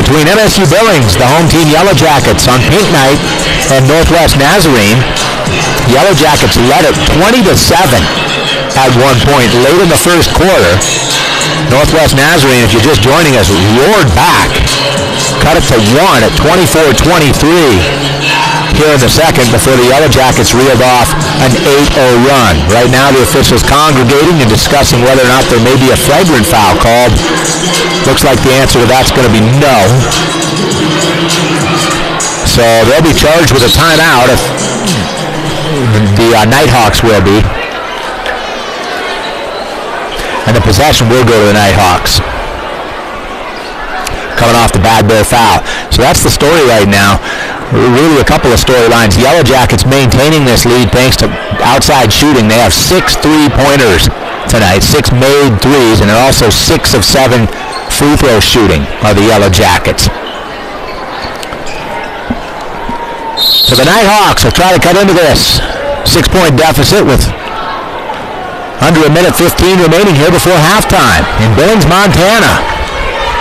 between MSU Billings, the home team Yellow Jackets, on pink night, and Northwest Nazarene. Yellow Jackets led it 20-7 at one point late in the first quarter. Northwest Nazarene, if you're just joining us, roared back. Cut it to 1 at 24-23. Here in the second before the Yellow Jackets reeled off an 8-0 run. Right now the officials congregating and discussing whether or not there may be a flagrant foul called. Looks like the answer to that's going to be no. So they'll be charged with a timeout. The Nighthawks will be. And the possession will go to the Nighthawks. Coming off the Bad Bear foul. So that's the story right now. Really a couple of storylines. Yellow Jackets maintaining this lead thanks to outside shooting. They have 6 3-pointers tonight, 6 made threes, and they're also 6 of 7 free throw shooting are the Yellow Jackets. So the Nighthawks will try to cut into this 6-point deficit with under a minute 15 remaining here before halftime in Billings, Montana.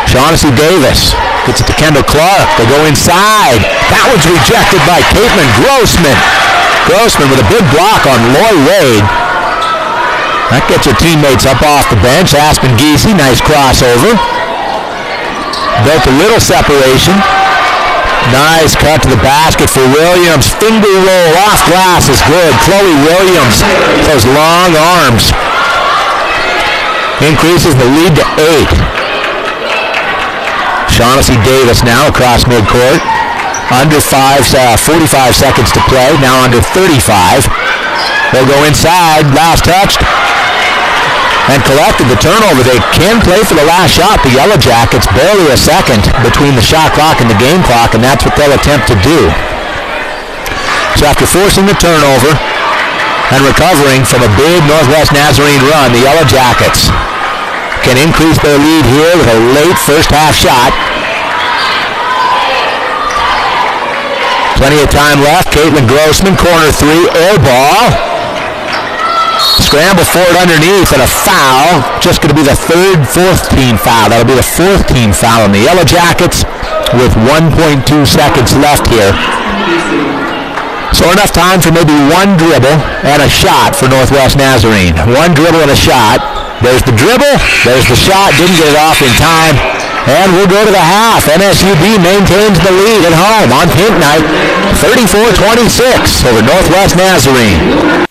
Shaughnessy Davis gets it to Kendall Clark. They go inside. That one's rejected by Caitlin Grossman. Grossman with a big block on Loy Wade. That gets her teammates up off the bench. Aspen Giese, nice crossover. Built a little separation. Nice cut to the basket for Williams. Finger roll off glass is good. Chloe Williams, those long arms. Increases the lead to 8. Shaughnessy Davis now across midcourt. Under 45 seconds to play. Now under 35. They'll go inside. Last touched. And collected the turnover. They can play for the last shot. The Yellow Jackets barely a second between the shot clock and the game clock, and that's what they'll attempt to do. So after forcing the turnover and recovering from a big Northwest Nazarene run, the Yellow Jackets can increase their lead here with a late first half shot. Plenty of time left. Caitlin Grossman, corner 3, air ball. Scramble for it underneath and a foul. Just going to be the fourth team foul. That'll be the 4th team foul on the Yellow Jackets with 1.2 seconds left here. So enough time for maybe one dribble and a shot for Northwest Nazarene. One dribble and a shot. There's the dribble. There's the shot. Didn't get it off in time. And we'll go to the half. MSUB maintains the lead at home on pink night. 34-26 over Northwest Nazarene.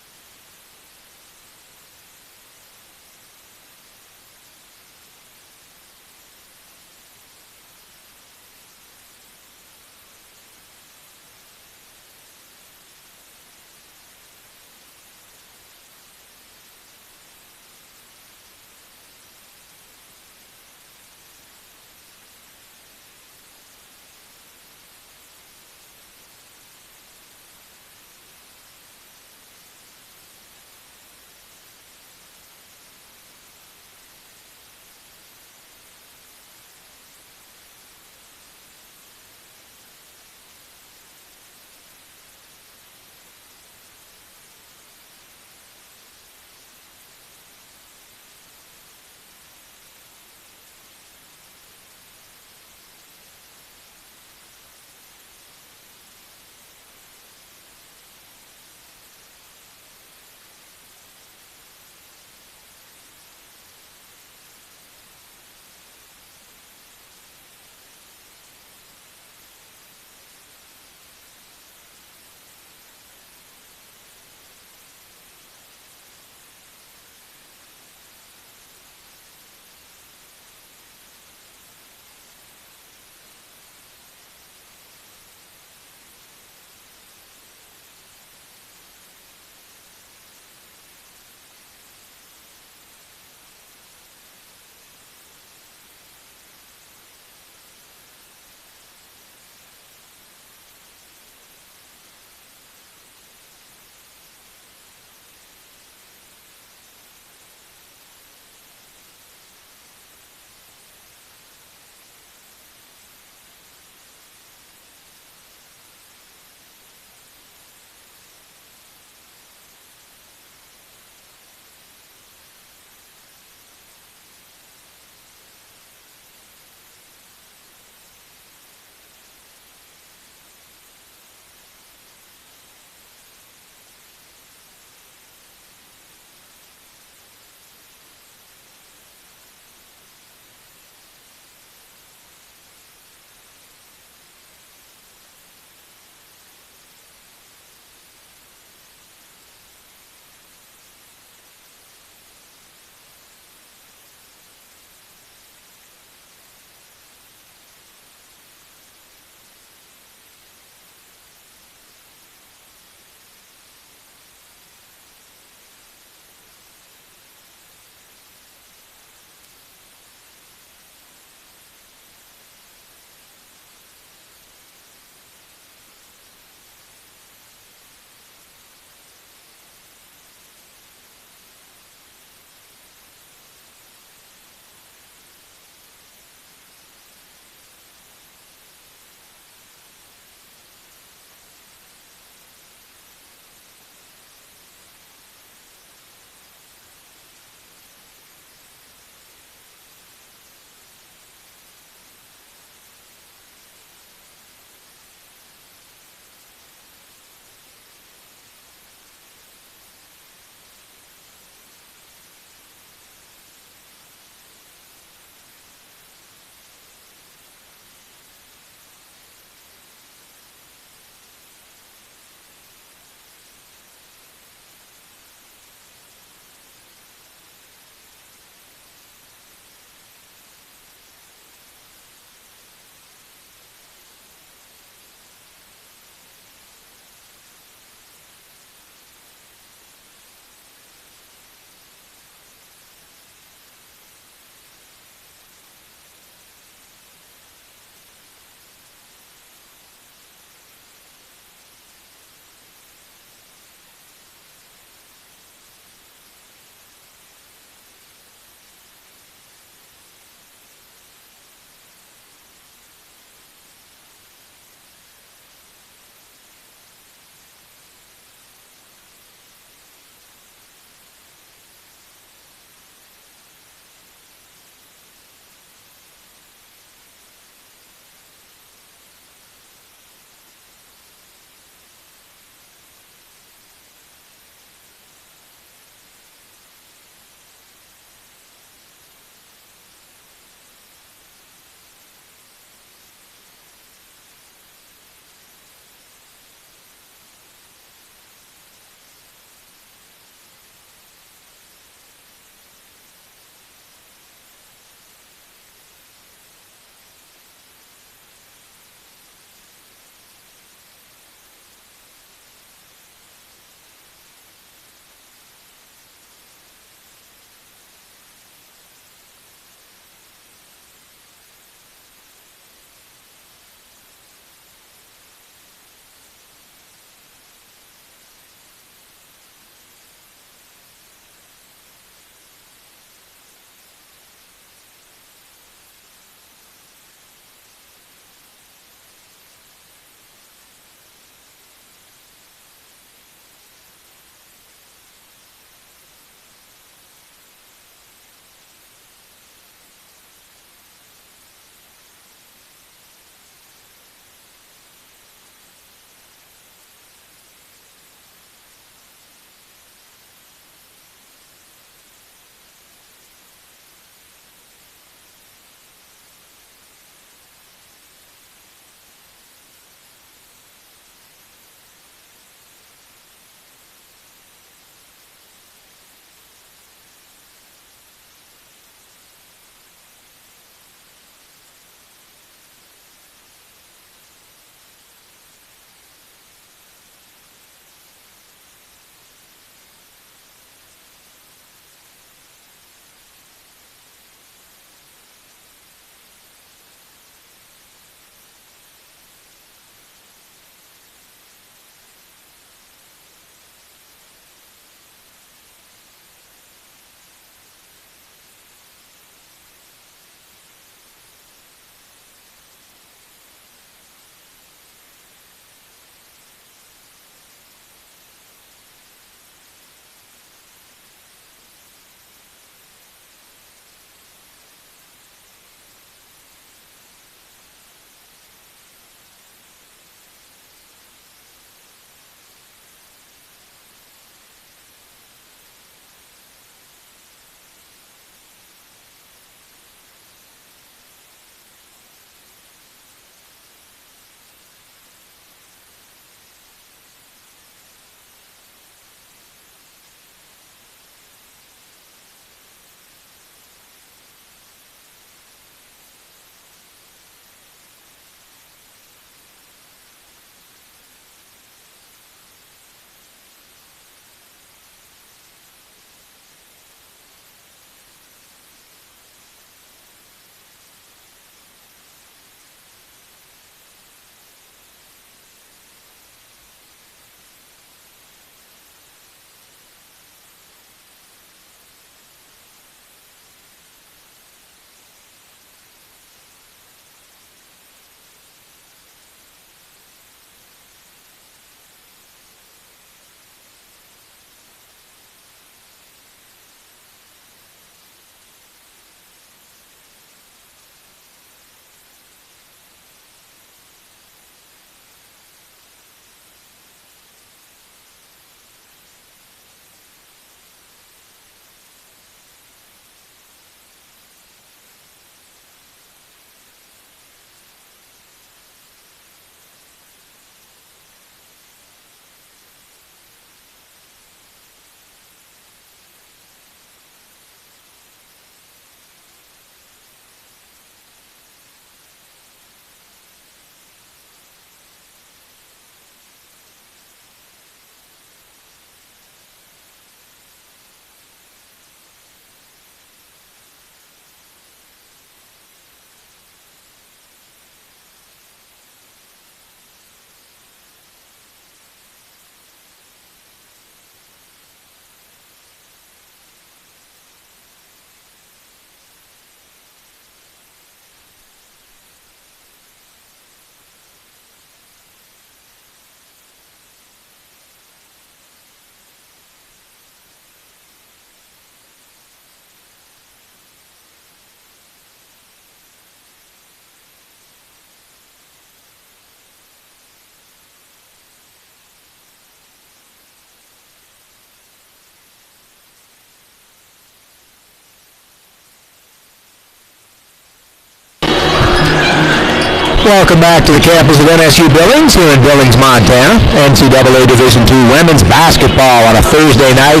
Welcome back to the campus of MSU Billings here in Billings, Montana. NCAA Division II women's basketball on a Thursday night.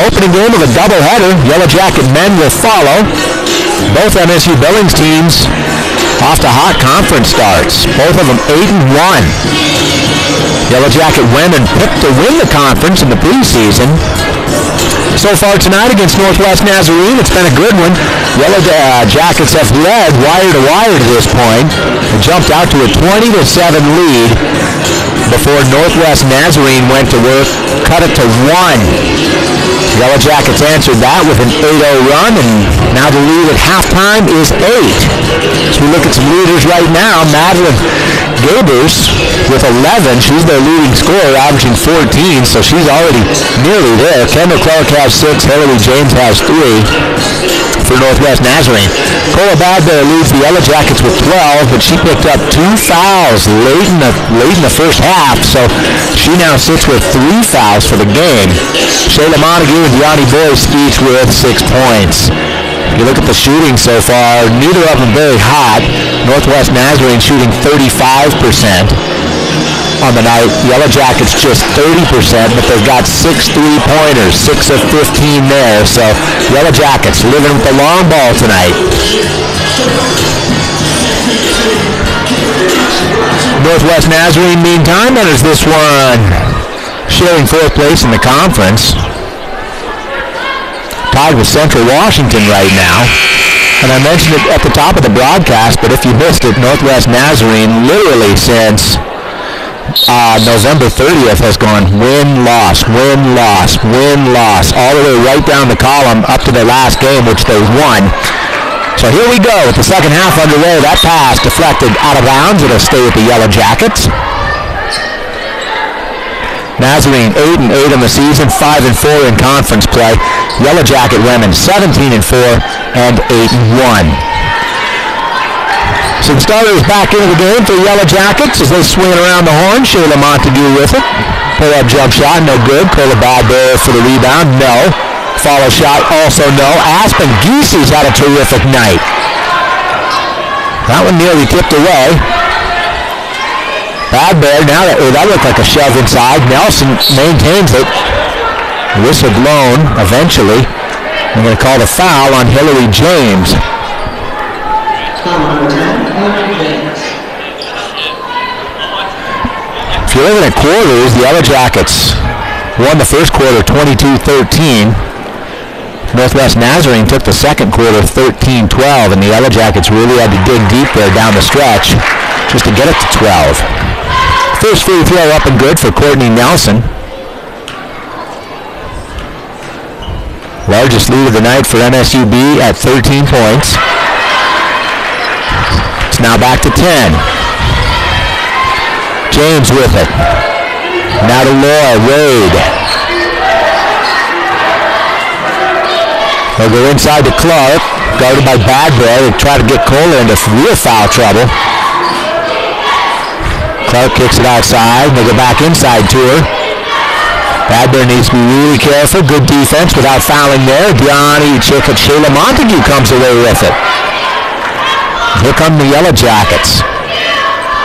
Opening game of a doubleheader. Yellow Jacket men will follow. Both MSU Billings teams off to hot conference starts. Both of them 8-1. Yellow Jacket women picked to win the conference in the preseason. So far tonight against Northwest Nazarene, it's been a good one. Yellow Jackets have led wire to wire to this point. They jumped out to a 20-7 lead before Northwest Nazarene went to work, cut it to 1. Yellow Jackets answered that with an 8-0 run, and now the lead at halftime is 8. So we look at some leaders right now. Madeline Gabers with 11. She's their leading scorer, averaging 14, so she's already nearly there. Kendall Clark has 6. Hillary James has 3 for Northwest Nazarene. Cola Badbear leads the Yellow Jackets with 12, but she picked up 2 fouls late in the first half, so she now sits with 3 fouls for the game. Shayla Montague and Deani Boyce each with 6 points. If you look at the shooting so far, neither of them very hot. Northwest Nazarene shooting 35% on the night. Yellow Jackets just 30%, but they've got 6 3-pointers, 6 of 15 there. So Yellow Jackets living with the long ball tonight. Northwest Nazarene, meantime, enters this one sharing 4th place in the conference. Tied with Central Washington right now. And I mentioned it at the top of the broadcast, but if you missed it, Northwest Nazarene literally since November 30th has gone win-loss, win-loss, win-loss, all the way right down the column up to their last game, which they won. So here we go with the second half underway. That pass deflected out of bounds. It'll stay with the Yellow Jackets. Nazarene 8-8 in the season, 5-4 in conference play. Yellow Jacket women 17-4 and 8-1. Some starters back into the game for the Yellow Jackets as they swing around the horn. Shayla Montague with it. Pull-up jump shot, no good. Cola Badbear for the rebound, no. Follow shot, also no. Aspen Giesey's had a terrific night. That one nearly tipped away. Badbear, now that looked like a shove inside. Nelson maintains it. Whistle blown eventually. I'm going to call the foul on Hillary James. If you're looking at quarters, the Yellow Jackets won the first quarter 22-13. Northwest Nazarene took the second quarter 13-12, and the Yellow Jackets really had to dig deep there down the stretch just to get it to 12. First free throw up and good for Courtney Nelson. Largest lead of the night for MSUB at 13 points. It's now back to 10. James with it. Now to Laura Wade. They'll go inside to Clark. Guarded by Badbear. They try to get Cola into real foul trouble. Clark kicks it outside. They go back inside to her. Badbear needs to be really careful. Good defense without fouling there. Shayla Montague comes away with it. Here come the Yellow Jackets.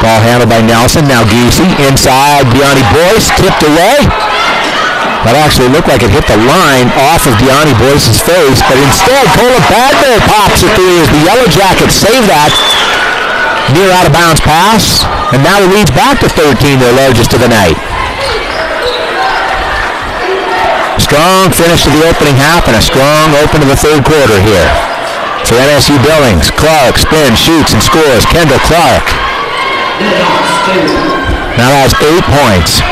Ball handled by Nelson. Now Giesey inside. Deani Boyce tipped away. That actually looked like it hit the line off of Deani Boyce's face, but instead Cola Badbear pops it through as the Yellow Jackets save that. Near out of bounds pass, and now the lead's back to 13, their largest of the night. Strong finish to the opening half and a strong open to the third quarter here. For MSU Billings, Clark spins, shoots, and scores. Kendall Clark now has 8 points.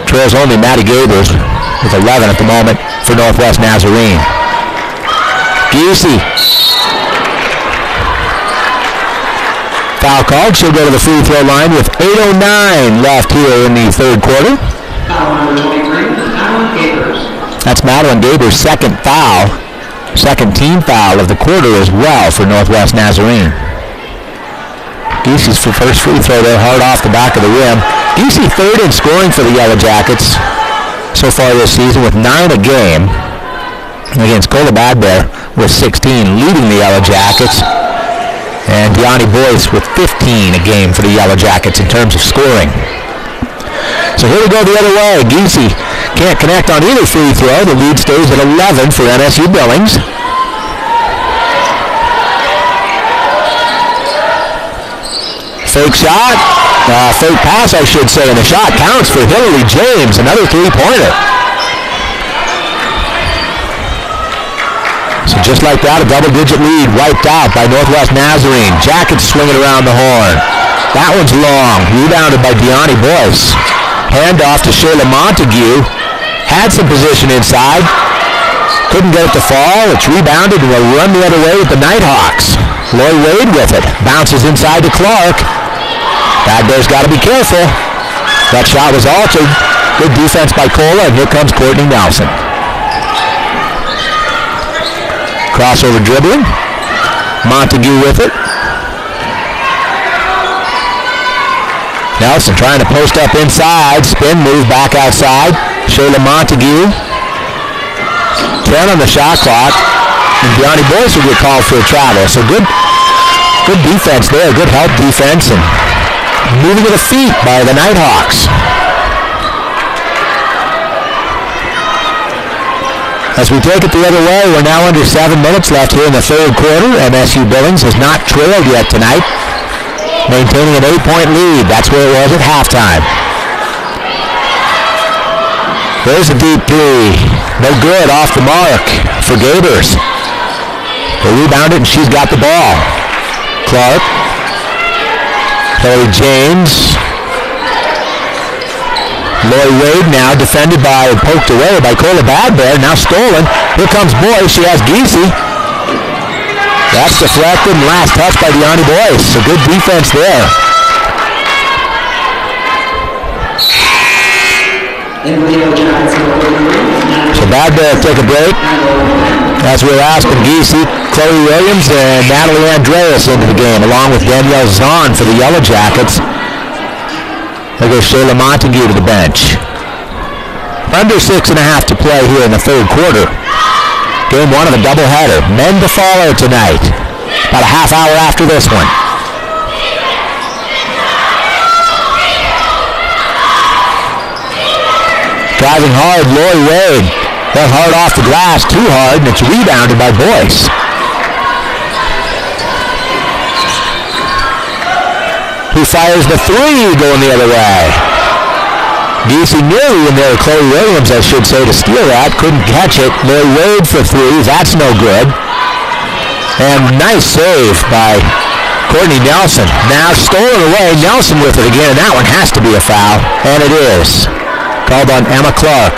Trails only Maddie Gabers with 11 at the moment for Northwest Nazarene. Giesey. Foul called. She'll go to the free throw line with 8:09 left here in the third quarter. Foul number 23, Madeline Gabers. That's Madeline Gabers' second foul. Second team foul of the quarter as well for Northwest Nazarene. Giesey's first free throw there, hard off the back of the rim. Giesey third in scoring for the Yellow Jackets so far this season with 9 a game. Against Cola Badbear with 16, leading the Yellow Jackets. And Deani Boyce with 15 a game for the Yellow Jackets in terms of scoring. So here we go the other way. Giese can't connect on either free throw. The lead stays at 11 for MSU Billings. Fake shot. Fake pass, I should say, and the shot counts for Hillary James. Another three-pointer. So just like that, a double-digit lead wiped out by Northwest Nazarene. Jackets swinging around the horn. That one's long. Rebounded by Deani Boyce. Handoff to Shayla Montague. Had some position inside. Couldn't get it to fall. It's rebounded and will run the other way with the Nighthawks. Lloyd Wade with it. Bounces inside to Clark. Bad Bears got to be careful. That shot was altered. Good defense by Cola, and here comes Courtney Nelson. Crossover dribbling. Montague with it. Nelson trying to post up inside. Spin move back outside. Shayla Montague. 10 on the shot clock. And Deani Boyce will get called for a travel. So good defense there. Good help defense. And moving to the feet by the Nighthawks. As we take it the other way, we're now under 7 minutes left here in the third quarter. MSU Billings has not trailed yet tonight, maintaining an 8-point lead. That's where it was at halftime. There's a deep three. No good, off the mark for Gators. They rebound it, and she's got the ball. Clark. Hillary James. Lloyd Wade now defended by and poked away by Cola Badbear. Now stolen. Here comes Boyce. She has Giese. That's deflected and last touch by Deani Boyce. So good defense there. So Badbear take a break. As we're asking Giese, Chloe Williams, and Natalie Andreas into the game, along with Danielle Zahn for the Yellow Jackets. There goes Shayla Montague to the bench. Under 6.5 to play here in the third quarter. Game one of a doubleheader. Men to follow tonight. About a half hour after this one. Driving hard, Lloyd Wade. Got hard off the glass, too hard, and it's rebounded by Boyce. Who fires the three going the other way. Giese nearly in there. Chloe Williams, I should say, to steal that. Couldn't catch it. Lloyd Wade for three. That's no good. And nice save by Courtney Nelson. Now stolen away. Nelson with it again. And that one has to be a foul. And it is. Called on Emma Clark.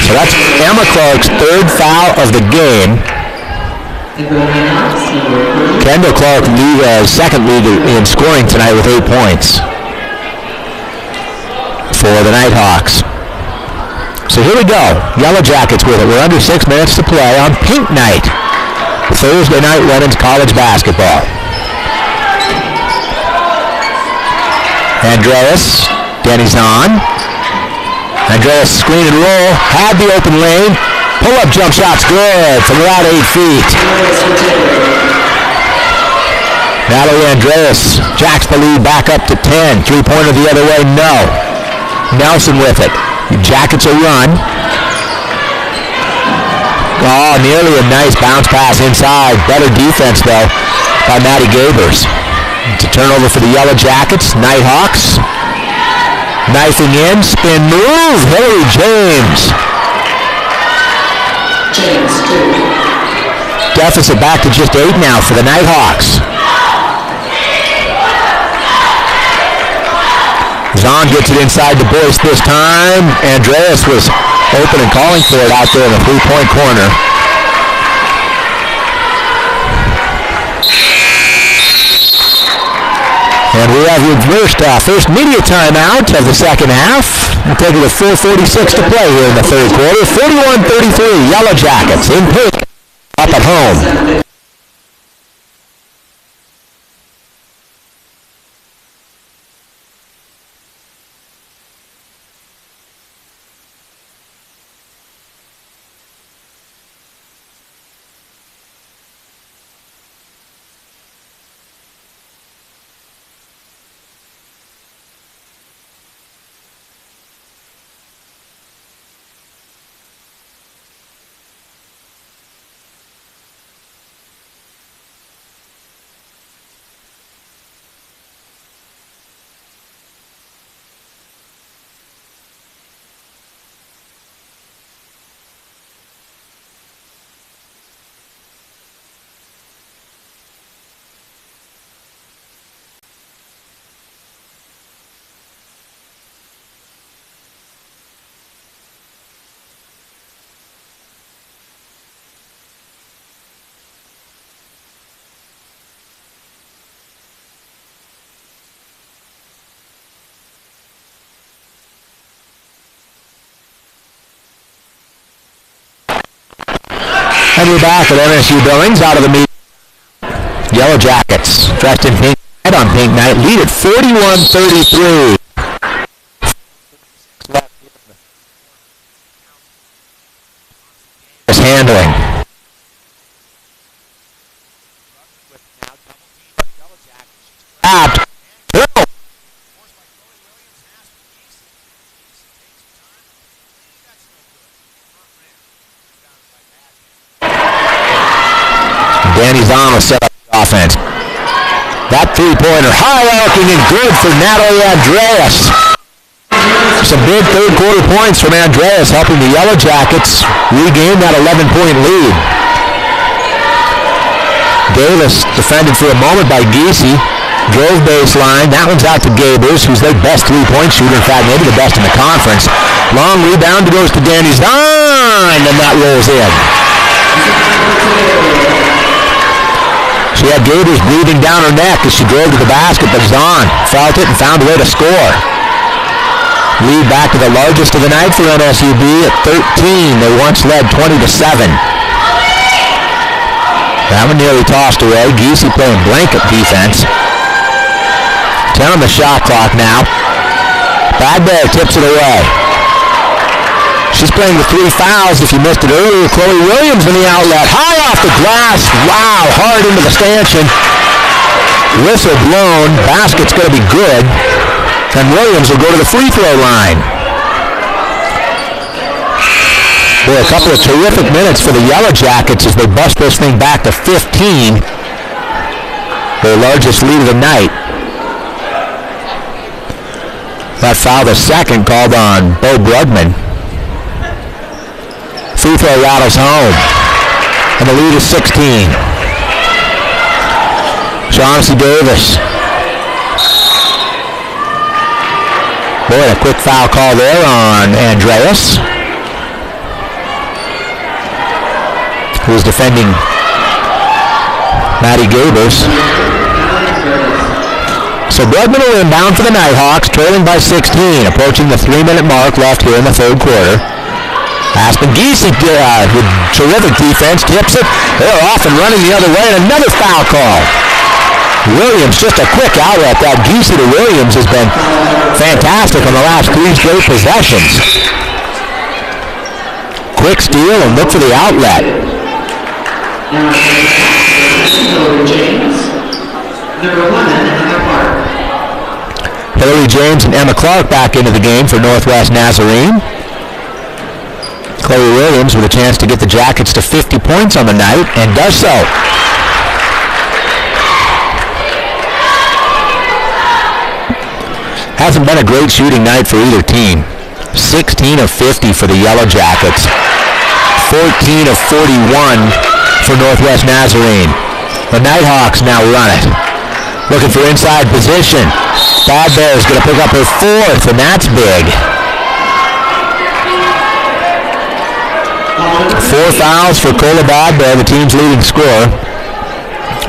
So that's Emma Clark's third foul of the game. Kendall Clark, second leader in scoring tonight with 8 points for the Nighthawks. So here we go. Yellow Jackets with it. We're under 6 minutes to play on Pink Night. Thursday night women's college basketball. Andreas, Denny's on. Andreas screen and roll. Had the open lane. Pull-up jump shot's good from around 8 feet. Natalie Andreas jacks the lead back up to 10. Three-pointer the other way, no. Nelson with it. Jackets a run. Oh, nearly a nice bounce pass inside. Better defense, though, by Maddie Gabers. It's a turnover for the Yellow Jackets. Nighthawks. Knifing in. Spin move. Hillary James. Deficit back to just 8 now for the Nighthawks. Zahn gets it inside the Boyce this time. Andreas was open and calling for it out there in the three-point corner. And we have reversed first media timeout of the second half. We'll take it with 4:46 to play here in the third quarter. 41-33, Yellow Jackets in pink up at home. And we're back at MSU Billings out of the meet. Yellow Jackets dressed in pink on pink night lead at 41-33. Handling. Out. Danny Zama set up the offense. That three-pointer high arcing and good for Natalie Andreas. Some big third quarter points from Andreas, helping the Yellow Jackets regain that 11-point lead. Davis defended for a moment by Giese. Drove baseline. That one's out to Gabers, who's their best three-point shooter. In fact, maybe the best in the conference. Long rebound goes to Danny Zahn, and that rolls in. She had Gabers breathing down her neck as she drove to the basket, but Zahn felt it and found a way to score. Lead back to the largest of the night for MSUB at 13. They once led 20-7. That one nearly tossed away. Giese playing blanket defense. 10 on the shot clock now. Bad Bear tips it away. She's playing with 3 fouls. If you missed it earlier, Chloe Williams in the outlet. High off the glass. Wow, hard into the stanchion. Whistle blown. Basket's going to be good. And Williams will go to the free throw line. Boy, a couple of terrific minutes for the Yellow Jackets as they bust this thing back to 15. Their largest lead of the night. That foul, the second, called on Bo Brugman. Free throw rattles home. And the lead is 16. Chauncey Davis. Boy, a quick foul call there on Andreas, who's defending Maddie Gabers. So Brugman will inbound for the Nighthawks, trailing by 16, approaching the 3-minute mark left here in the third quarter. Aspen Giese with terrific defense, tips it. They're off and running the other way, and another foul call. Williams, just a quick outlet. That Giese to Williams has been fantastic on the last 3 straight possessions. Quick steal and look for the outlet. Hillary James and Emma Clark back into the game for Northwest Nazarene. Chloe Williams with a chance to get the Jackets to 50 points on the night, and does so. Hasn't been a great shooting night for either team. 16 of 50 for the Yellow Jackets. 14 of 41 for Northwest Nazarene. The Nighthawks now run it. Looking for inside position. Bad Bear's going to pick up her 4th, and that's big. 4 fouls for Cola Bad Bear, the team's leading scorer.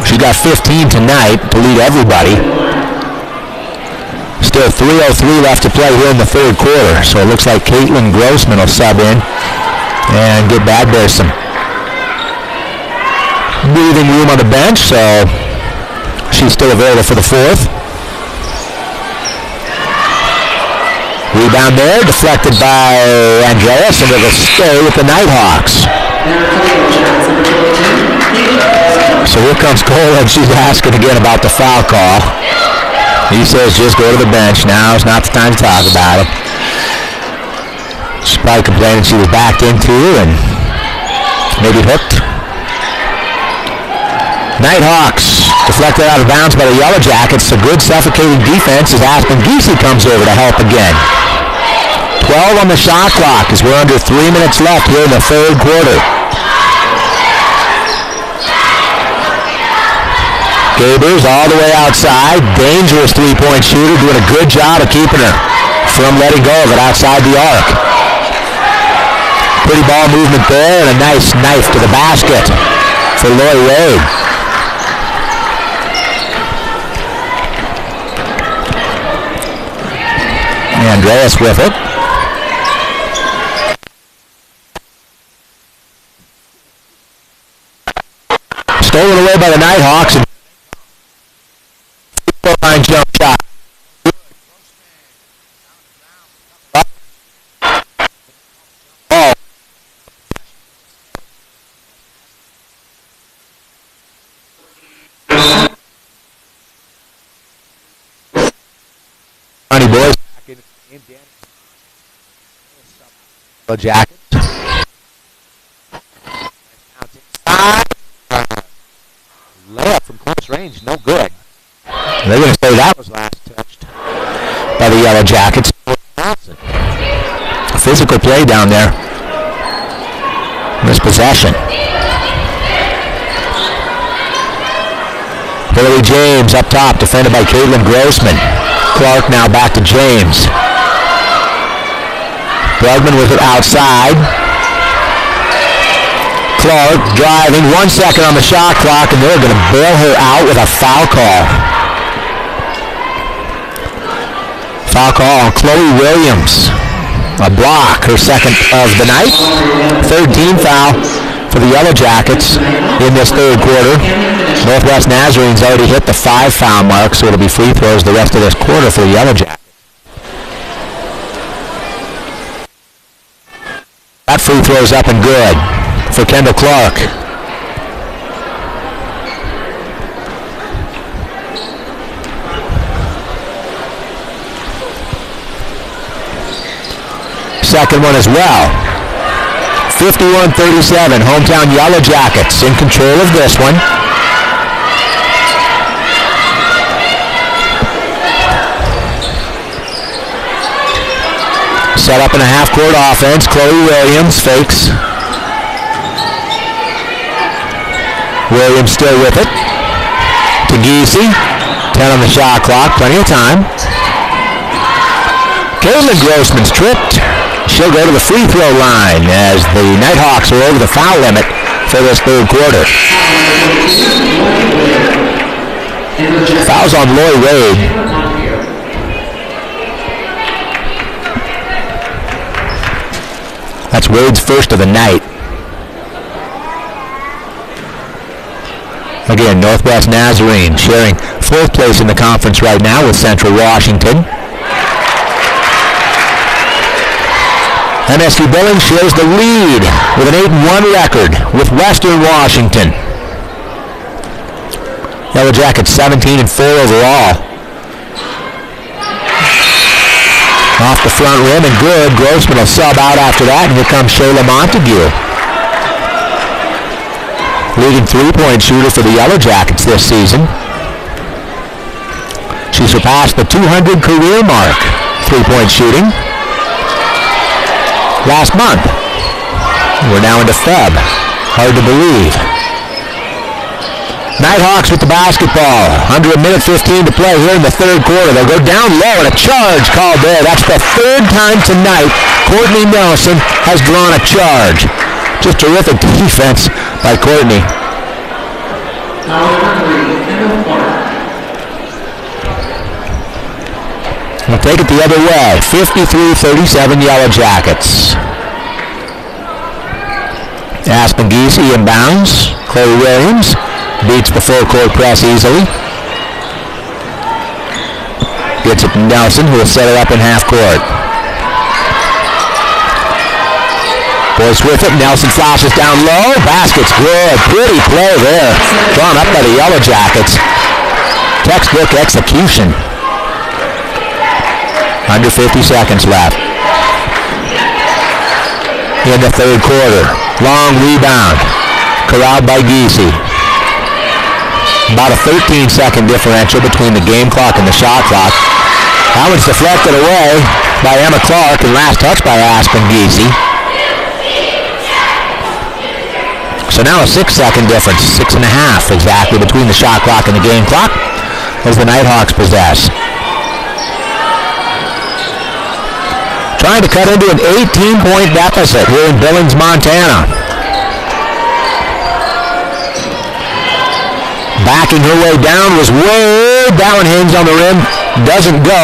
She got 15 tonight to lead everybody. Still 3:03 left to play here in the third quarter, so it looks like Caitlin Grossman will sub in and get Bad Bear some breathing room on the bench, so she's still available for the 4th. Rebound there, deflected by Andreas, and it'll stay with the Nighthawks. So here comes Cole, and she's asking again about the foul call. He says just go to the bench. Now is not the time to talk about it. She's probably complaining she was backed into and maybe hooked. Nighthawks deflected out of bounds by the Yellow Jackets. A good suffocating defense as Aspen Giese comes over to help again. 12 on the shot clock as we're under 3 minutes left here in the third quarter. Gabers all the way outside. Dangerous three-point shooter, doing a good job of keeping her from letting go of it outside the arc. Pretty ball movement there, and a nice knife to the basket for Lori Wade. Andreas with it. play by the Nighthawks. And line jump shot. Oh. Johnny boys back in the game. Jackets. Layup from close range, no good. They're going to say that was last touched by the Yellow Jackets. Physical play down there. This possession. Billy James up top, defended by Caitlin Grossman. Clark now back to James. Bregman with it outside. Clark driving, 1 second on the shot clock, and they're going to bail her out with a foul call. Foul call on Chloe Williams. A block, her second of the night. Third team foul for the Yellow Jackets in this third quarter. Northwest Nazarene's already hit the 5 foul mark, so it'll be free throws the rest of this quarter for the Yellow Jackets. That free throw's up and good for Kendall Clark. Second one as well. 51-37, hometown Yellow Jackets in control of this one. Set up in a half-court offense. Chloe Williams fakes. Williams still with it. To Giese. 10 on the shot clock. Plenty of time. Caitlin Grossman's tripped. She'll go to the free throw line as the Nighthawks are over the foul limit for this third quarter. Fouls on Loy Wade. That's Wade's first of the night. Again, Northwest Nazarene sharing fourth place in the conference right now with Central Washington. MSU Billings shares the lead with an 8-1 record with Western Washington. Yellow Jackets 17-4 overall. Off the front rim and good. Grossman will sub out after that, and here comes Shayla Montague. Leading three-point shooter for the Yellow Jackets this season. She surpassed the 200 career mark, three-point shooting, last month. We're now into Feb. Hard to believe. Nighthawks with the basketball. Under a minute 15 to play here in the third quarter. They'll go down low and a charge called there. That's the third time tonight Courtney Nelson has drawn a charge. Just terrific defense by Courtney. We'll take it the other way. 53-37 Yellow Jackets. Aspen Giese inbounds. Chloe Williams beats the full court press easily. Gets it to Nelson, who will set it up in half court. Boyce with it. Nelson flashes down low. Basket's good. Pretty play there. Drawn up by the Yellow Jackets. Textbook execution. Under 50 seconds left in the third quarter. Long rebound. Corralled by Giese. About a 13-second differential between the game clock and the shot clock. That one's deflected away by Emma Clark and last touch by Aspen Giese. So now a 6-second difference, 6.5 exactly between the shot clock and the game clock as the Nighthawks possess. Trying to cut into an 18-point deficit here in Billings, Montana. Backing her way down was way down, hangs on the rim, doesn't go.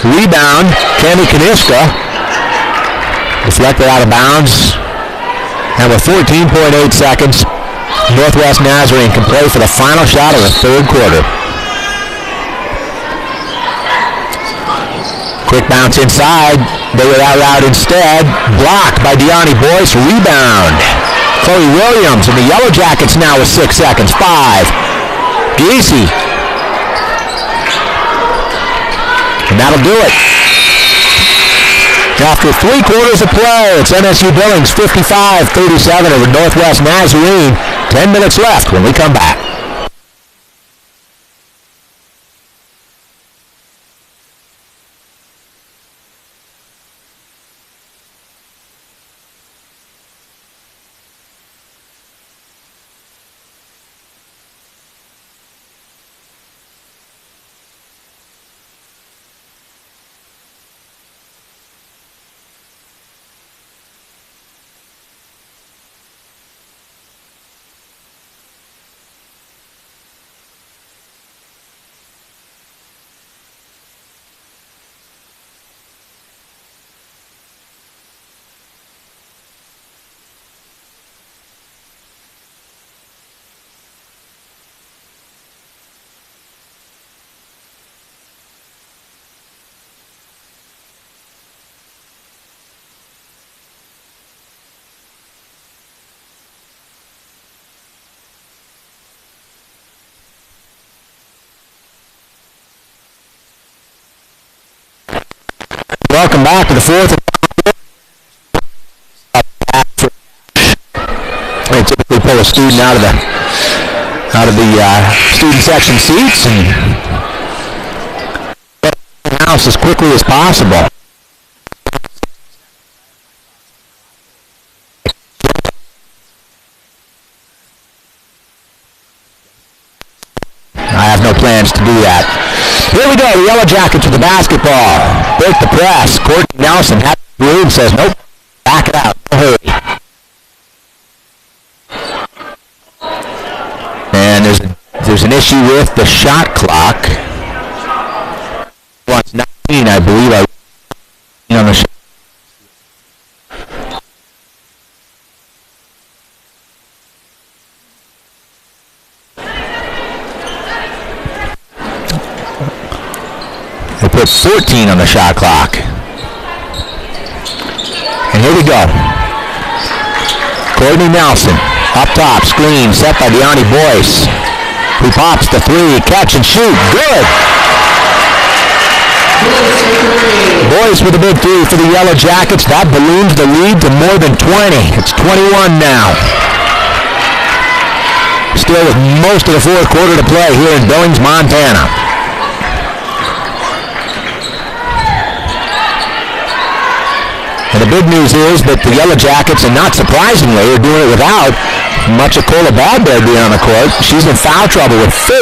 Rebound, Cami Kaniska. Deflected out of bounds. And with 14.8 seconds, Northwest Nazarene can play for the final shot of the third quarter. Quick bounce inside. They were out instead. Blocked by Deani Boyce. Rebound. Chloe Williams and the Yellow Jackets now with 6 seconds. 5. Giese. And that'll do it. After 3 quarters of play, it's MSU Billings 55-37 over Northwest Nazarene. 10 minutes left when we come back. Welcome back to the fourth. They typically pull a student out of the student section seats and get the house as quickly as possible. I have no plans to do that. Here we go, the Yellow Jackets with the basketball. Break the press. Courtney Nelson has the room, says, nope, back it out, no hurry. And there's an issue with the shot clock. Well, it's 19, I believe. On the shot. They put 14 on the shot clock. And here we go. Courtney Nelson, up top, screen, set by Deani Boyce, who pops the 3, catch and shoot, good! Boyce with a big 3 for the Yellow Jackets. That balloons the lead to more than 20. It's 21 now. Still with most of the fourth quarter to play here in Billings, Montana. And the big news is that the Yellow Jackets, and not surprisingly, are doing it without much of Cola Badbear being on the court. She's in foul trouble with 4.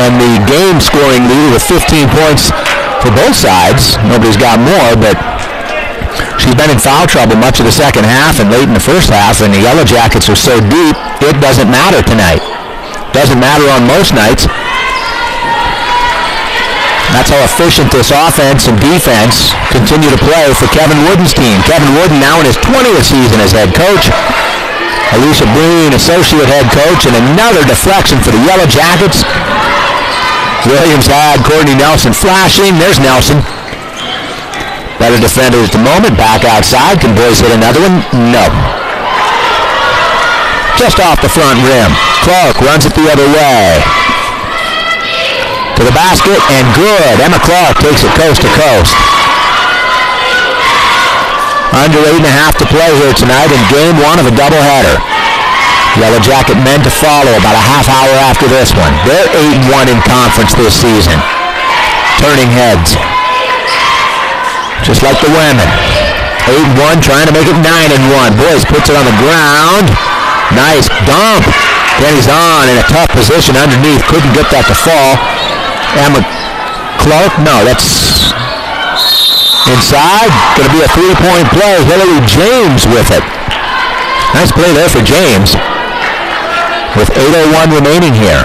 And the game scoring leader with 15 points for both sides. Nobody's got more, but she's been in foul trouble much of the second half and late in the first half, and the Yellow Jackets are so deep, it doesn't matter tonight. Doesn't matter on most nights. That's how efficient this offense and defense continue to play for Kevin Wooden's team. Kevin Wooden now in his 20th season as head coach. Alicia Breen, associate head coach, and another deflection for the Yellow Jackets. Williams had Courtney Nelson flashing. There's Nelson. Better defender at the moment. Back outside. Can Boyce hit another one? No. Just off the front rim. Clark runs it the other way. To the basket, and good. Emma Clark takes it coast to coast. Under 8.5 to play here tonight in game 1 of a doubleheader. Yellow Jacket men to follow about a half hour after this one. They're 8-1 in conference this season. Turning heads. Just like the women. 8-1, trying to make it 9-1. Boyce puts it on the ground. Nice dump. Then he's on in a tough position underneath. Couldn't get that to fall. Emma Clark, no, that's inside. Going to be a 3-point play. Hillary James with it. Nice play there for James. With 8:01 remaining here.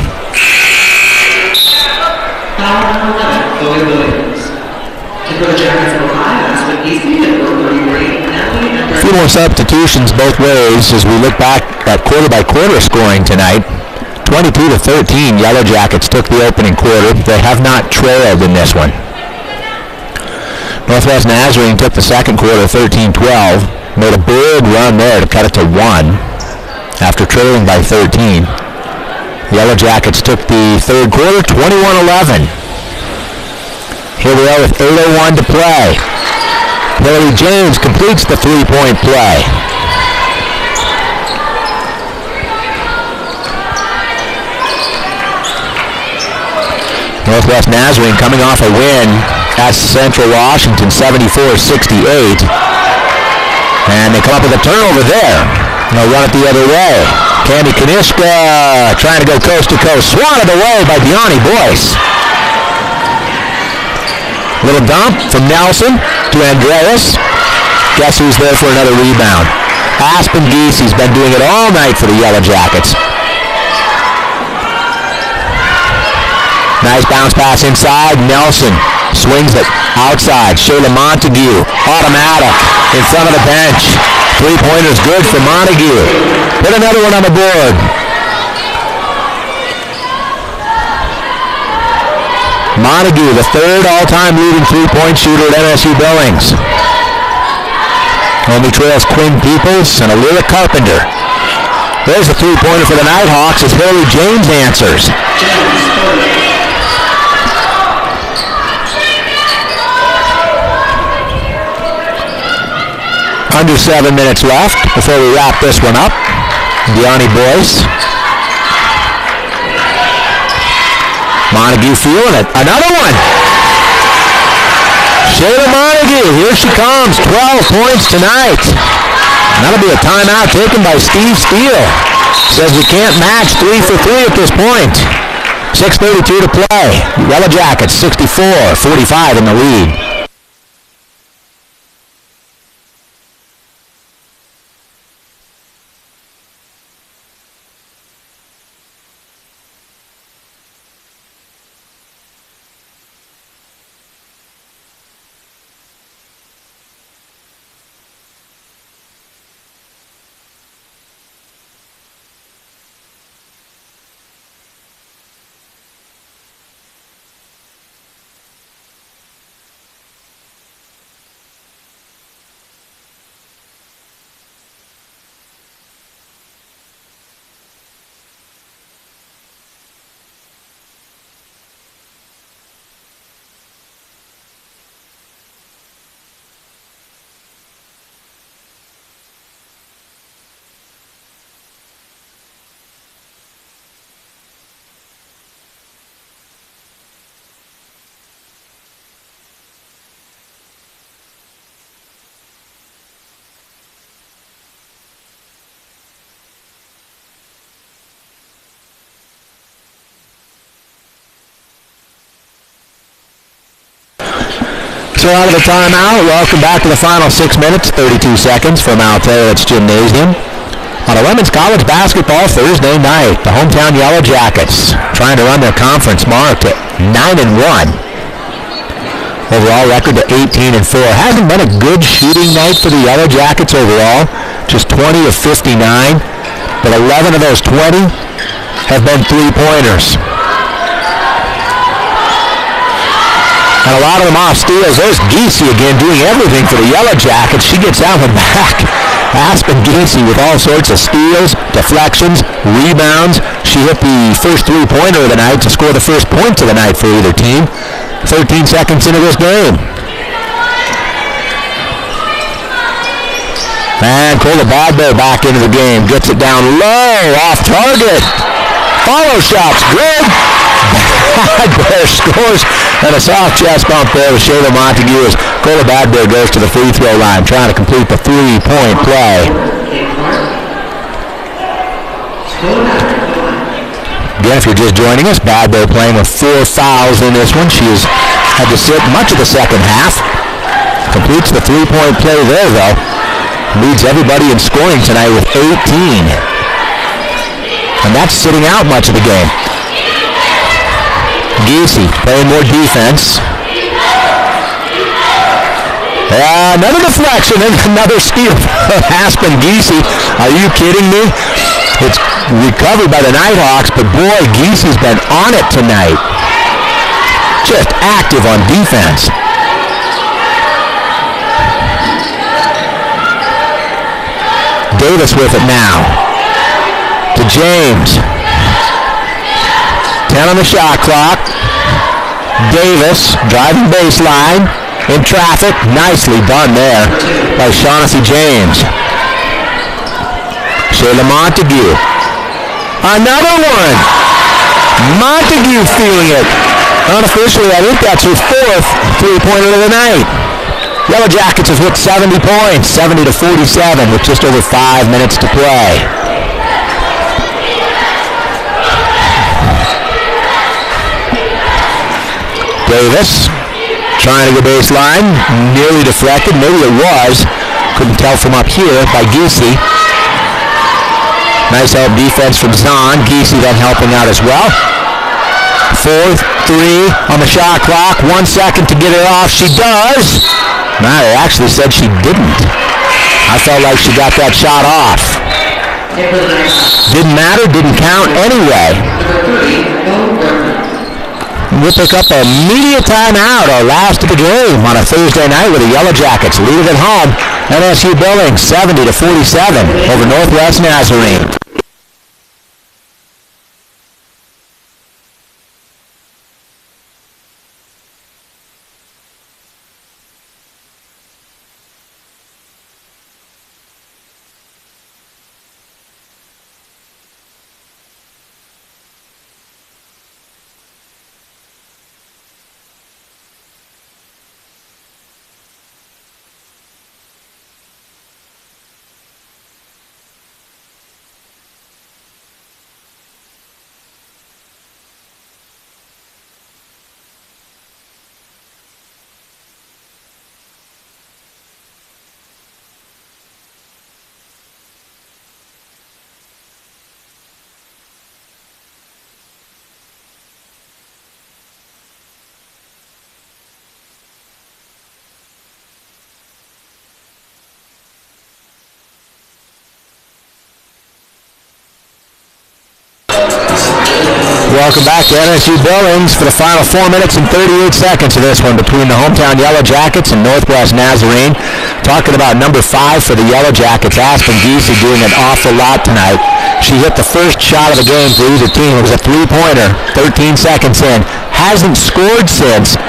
A few more substitutions both ways as we look back at quarter-by-quarter scoring tonight. 22-13, Yellow Jackets took the opening quarter. They have not trailed in this one. Northwest Nazarene took the second quarter 13-12. Made a big run there to cut it to 1 after trailing by 13. Yellow Jackets took the third quarter 21-11. Here we are with 8:01 to play. Hillary James completes the three-point play. Northwest Nazarene coming off a win at Central Washington, 74-68. And they come up with a turnover there. They'll run it the other way. Candy Kanishka trying to go coast to coast. Swatted away by Deani Boyce. Little dump from Nelson to Andreas. Guess who's there for another rebound? Aspen Giesey's been doing it all night for the Yellow Jackets. Nice bounce pass inside. Nelson swings it outside. Shayla Montague, automatic, in front of the bench. Three-pointer's good for Montague. Put another one on the board. Montague, the third all-time leading three-point shooter at MSU Billings. Only trails Quinn Peoples and Alira Carpenter. There's the three-pointer for the Nighthawks as Hillary James answers. Under 7 minutes left before we wrap this one up. Deani Boyce. Montague feeling it. Another one. Shayla Montague. Here she comes. 12 points tonight. And that'll be a timeout taken by Steve Steele. Says we can't match 3 for 3 at this point. 6:32 to play. Yellow Jackets 64-45 in the lead. So out of the timeout, welcome back to the final 6 minutes, 32 seconds from Altero's Gymnasium. On a women's college basketball Thursday night, the hometown Yellow Jackets trying to run their conference mark to 9-1. Overall record to 18-4. Hasn't been a good shooting night for the Yellow Jackets overall, just 20 of 59, but 11 of those 20 have been three-pointers. And a lot of them off steals. There's Giesey again doing everything for the Yellow Jackets. She gets that one back. Aspen Giesey with all sorts of steals, deflections, rebounds. She hit the first three-pointer of the night to score the first points of the night for either team. 13 seconds into this game. And Cola Badbo back into the game. Gets it down low, off target. Follow shots, good. Badbear scores, and a soft chest bump there with Shayla Montague as Cola Badbear goes to the free throw line, trying to complete the three-point play. Again, if you're just joining us, Badbear playing with 4 fouls in this one. She has had to sit much of the second half. Completes the three-point play there, though. Leads everybody in scoring tonight with 18. And that's sitting out much of the game. Giesey playing more defense. Another deflection and another steal of Aspen Giese. Are you kidding me? It's recovered by the Nighthawks, but boy, Giese's been on it tonight. Just active on defense. Davis with it now. To James. 10 on the shot clock. Davis driving baseline. In traffic. Nicely done there by Shaughnessy James. Shayla Montague. Another one. Montague feeling it. Unofficially, I think that's her fourth three-pointer of the night. Yellow Jackets have hit 70 points, 70-47, with just over 5 minutes to play. Davis trying to go baseline, nearly deflected. Maybe it was. Couldn't tell from up here by Giese. Nice help defense from Zahn. Giese then helping out as well. 4-3 on the shot clock. 1 second to get it off. She does. No, they actually said she didn't. I felt like she got that shot off. Didn't matter, didn't count anyway. We'll pick up a media timeout, our last of the game on a Thursday night with the Yellow Jackets lead it at home. MSU Billings 70-47 over Northwest Nazarene. Welcome back to MSU Billings for the final 4 minutes and 38 seconds of this one between the hometown Yellow Jackets and Northwest Nazarene. Talking about number 5 for the Yellow Jackets, Aspen Giese, doing an awful lot tonight. She hit the first shot of the game for either team. It was a three-pointer, 13 seconds in. Hasn't scored since,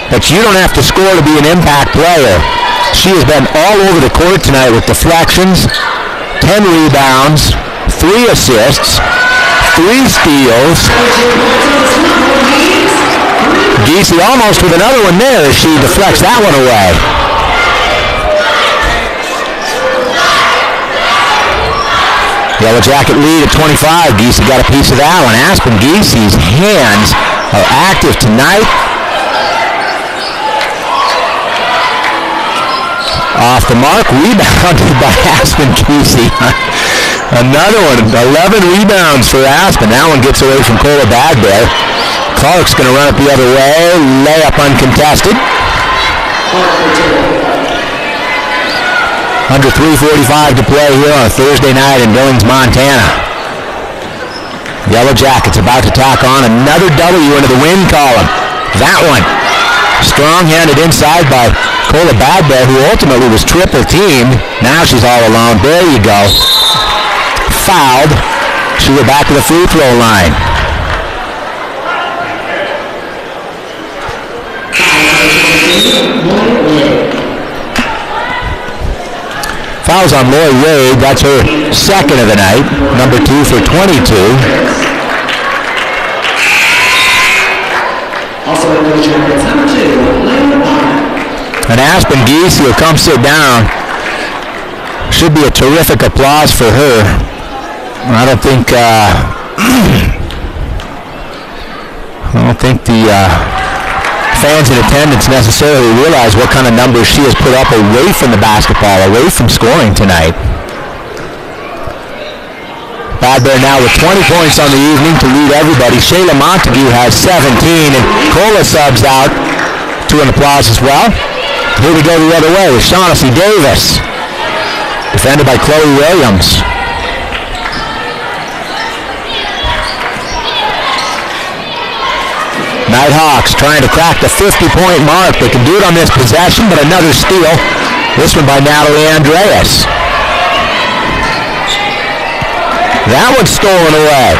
but you don't have to score to be an impact player. She has been all over the court tonight with deflections, 10 rebounds, 3 assists, 3 steals. Giese almost with another one there as she deflects that one away. Yellow Jacket lead at 25. Giese got a piece of that one. Aspen Giese's hands are active tonight. Off the mark, rebounded by Aspen Giese. Another one, 11 rebounds for Aspen. That one gets away from Cola Badbear. Clark's going to run it the other way. Layup uncontested. Under 3:45 to play here on a Thursday night in Billings, Montana. Yellow Jackets about to tack on another W into the win column. That one, strong-handed inside by Cola Badbear, who ultimately was triple teamed. Now she's all alone. There you go. Fouled. She went back to the free throw line. Fouls on Lori Wade. That's her second of the night. Number 2 for 22. Also in the Jackets, number 2, And Aspen Giese will come sit down. Should be a terrific applause for her. I don't think the fans in attendance necessarily realize what kind of numbers she has put up away from the basketball, away from scoring tonight. Badbear now with 20 points on the evening to lead everybody. Shayla Montague has 17, and Cola subs out to an applause as well. Here we go the other way with Shaughnessy Davis. Defended by Chloe Williams. Nighthawks trying to crack the 50-point mark. They can do it on this possession, but another steal. This one by Natalie Andreas. That one's stolen away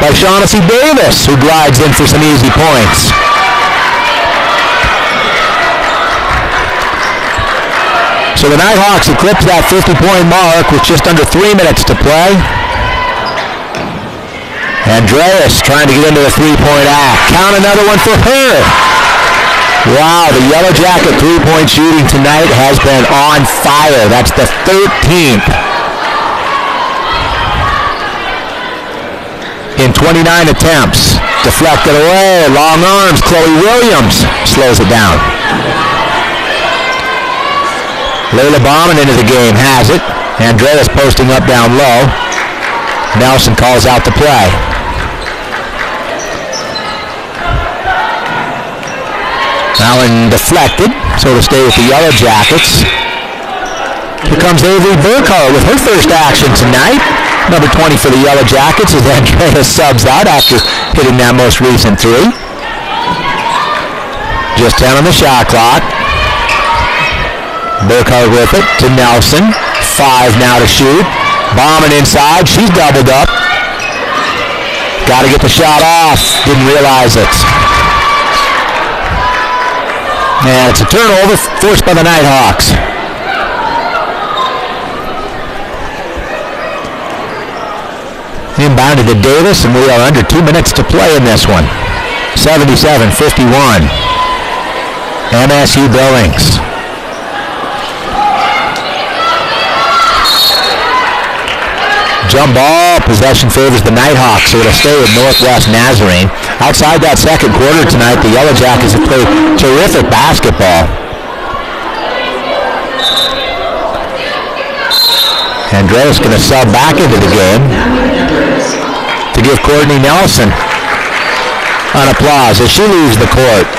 by Shaughnessy Davis, who glides in for some easy points. So the Nighthawks eclipse that 50-point mark with just under 3 minutes to play. Andreas trying to get into the three-point act. Count another one for her. Wow, the Yellow Jacket three-point shooting tonight has been on fire. That's the 13th. In 29 attempts. Deflected away. Long arms. Chloe Williams slows it down. Layla Bauman into the game has it. Andreas posting up down low. Nelson calls out the play. Allen deflected, so to stay with the Yellow Jackets. Here comes Avery Burkhardt with her first action tonight. Number 20 for the Yellow Jackets as Andreas subs out after hitting that most recent three. Just 10 on the shot clock. Burkhardt with it to Nelson. 5 now to shoot. Bauman inside. She's doubled up. Got to get the shot off. Didn't realize it. And it's a turnover forced by the Nighthawks. Inbounded to Davis, and we are under 2 minutes to play in this one. 77-51. MSU Billings. Jump ball, possession favors the Nighthawks, so it'll stay with Northwest Nazarene. Outside that second quarter tonight, the Yellow Jackets have played terrific basketball. Andreas going to sub back into the game to give Courtney Nelson an applause as she leaves the court.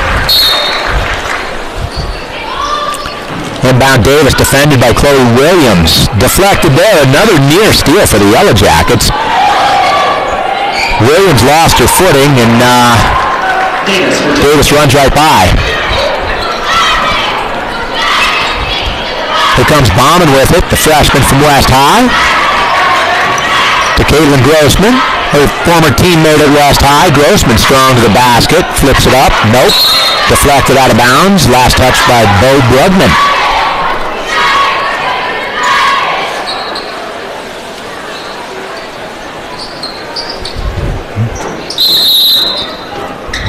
Inbound Davis defended by Chloe Williams. Deflected there. Another near steal for the Yellow Jackets. Williams lost her footing and Davis runs right by. Here comes Bauman with it, the freshman from West High. To Caitlin Grossman, her former teammate at West High. Grossman strong to the basket, flips it up. Nope. Deflected out of bounds. Last touch by Bo Brugman.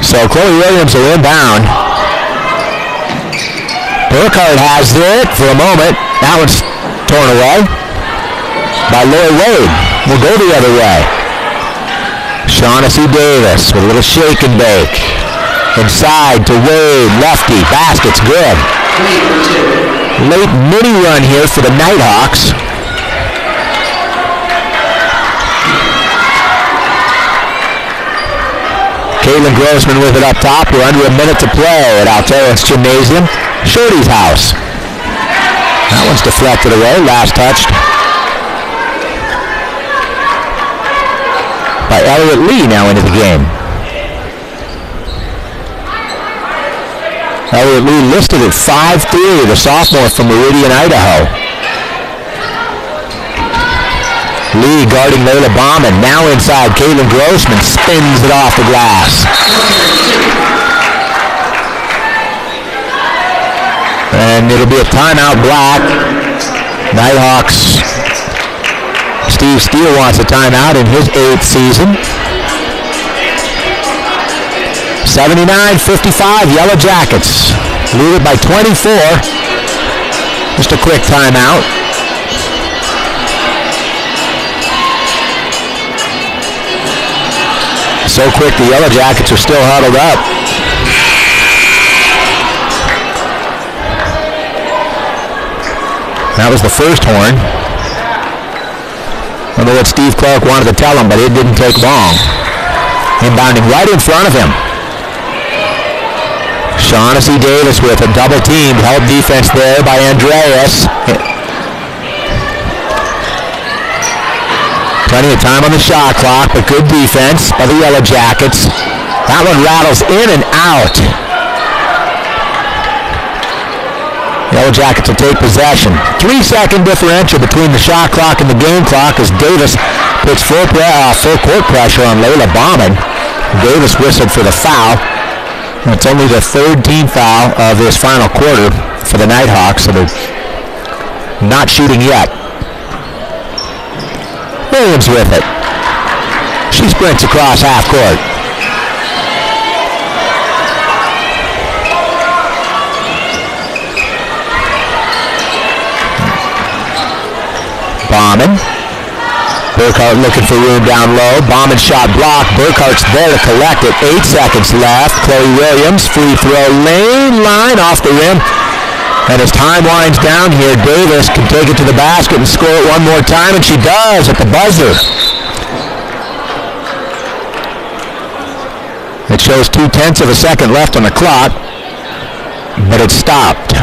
So Chloe Williams will inbound. Burkhardt has it for a moment. That one's torn away by Lori Wade. We'll go the other way. Shaughnessy Davis with a little shake and bake. Inside to Wade, lefty, basket's good. Late mini run here for the Nighthawks. Caitlin Grossman with it up top. We're under a minute to play at Alteris Gymnasium. Shorty's house. That one's deflected away. Last touched by Elliott Lee now into the game. Elliott Lee listed at 5'3", the sophomore from Meridian, Idaho. Lee guarding Layla Bauman. Now inside, Caitlin Grossman spins it off the glass. And it'll be a timeout Black. Nighthawks. Steve Steele wants a timeout in his 8th season. 79-55, Yellow Jackets. Lead it by 24. Just a quick timeout. So quick, the Yellow Jackets are still huddled up. That was the first horn. I don't know what Steve Clark wanted to tell him, but it didn't take long. Inbounding right in front of him. Shaughnessy Davis with a double team. Help defense there by Andreas. Plenty of time on the shot clock, but good defense by the Yellow Jackets. That one rattles in and out. Yellow Jackets will take possession. 3-second differential between the shot clock and the game clock as Davis puts full court pressure on Layla Bauman. Davis whistled for the foul. It's only the third team foul of this final quarter for the Nighthawks, so they're not shooting yet. Williams with it. She sprints across half court. Bauman. Burkhart looking for room down low. Bauman shot blocked. Burkhart's there to collect it. 8 seconds left. Chloe Williams, free throw lane, line off the rim. And as time winds down here, Davis can take it to the basket and score it one more time, and she does at the buzzer. It shows 0.2 seconds left on the clock, but it's stopped.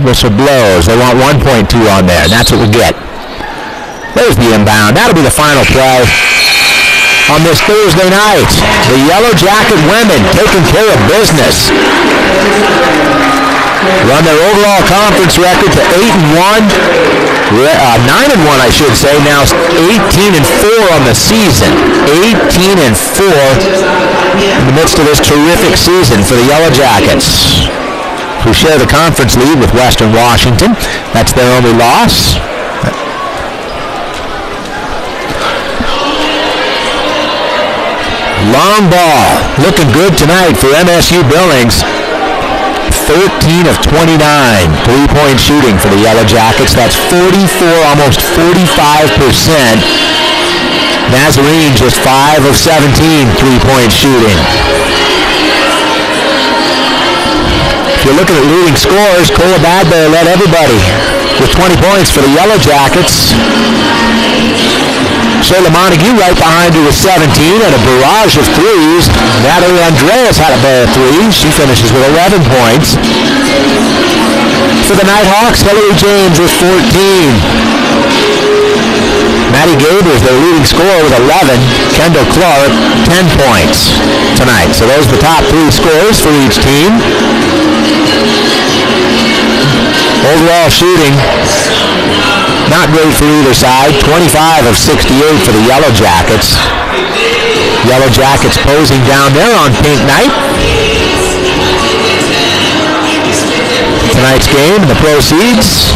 Whistle blows. They want 1.2 on there, and that's what we get. There's the inbound. That'll be the final play on this Thursday night. The Yellow Jacket women taking care of business. Run their overall conference record to 8-1. 9-1, I should say. Now 18-4 on the season. 18-4 in the midst of this terrific season for the Yellow Jackets, who share the conference lead with Western Washington. That's their only loss. Long ball, looking good tonight for MSU Billings. 13 of 29 three-point shooting for the Yellow Jackets. That's 44, almost 45%. Nazarene just 5 of 17 three-point shooting. If you're looking at leading scorers, Cole Badbear led everybody with 20 points for the Yellow Jackets. Shayla Montague right behind her with 17 and a barrage of threes. Natalie Andreas had a pair of threes. She finishes with 11 points. For the Nighthawks, Hillary James with 14. Maddie Gaber is their leading scorer with 11. Kendall Clark, 10 points tonight. So those are the top 3 scorers for each team. Overall shooting, not great for either side. 25 of 68 for the Yellow Jackets. Yellow Jackets posing down there on pink night. Tonight's game, the proceeds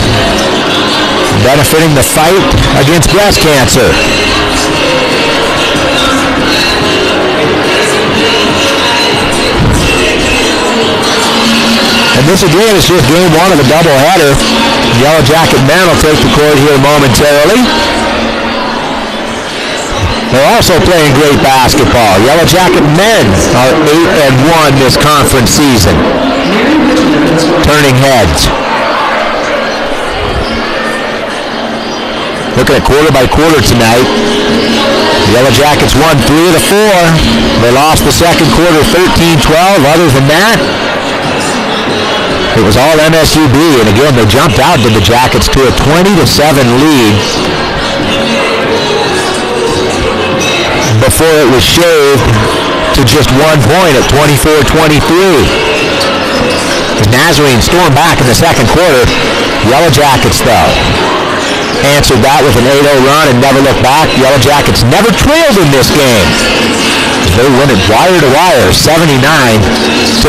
benefiting the fight against breast cancer. And this again is just game 1 of a doubleheader. Yellow Jacket men will take the court here momentarily. They're also playing great basketball. Yellow Jacket men are 8-1 this conference season. Turning heads. Looking at quarter by quarter tonight. The Yellow Jackets won 3 of the 4. They lost the second quarter 13-12. Other than that, it was all MSUB, and again, they jumped out to the Jackets to a 20-7 lead before it was shaved to just 1 point at 24-23. The Nazarene stormed back in the second quarter. Yellow Jackets, though, answered that with an 8-0 run and never looked back. The Yellow Jackets never trailed in this game. They win it wire to wire, 79-57.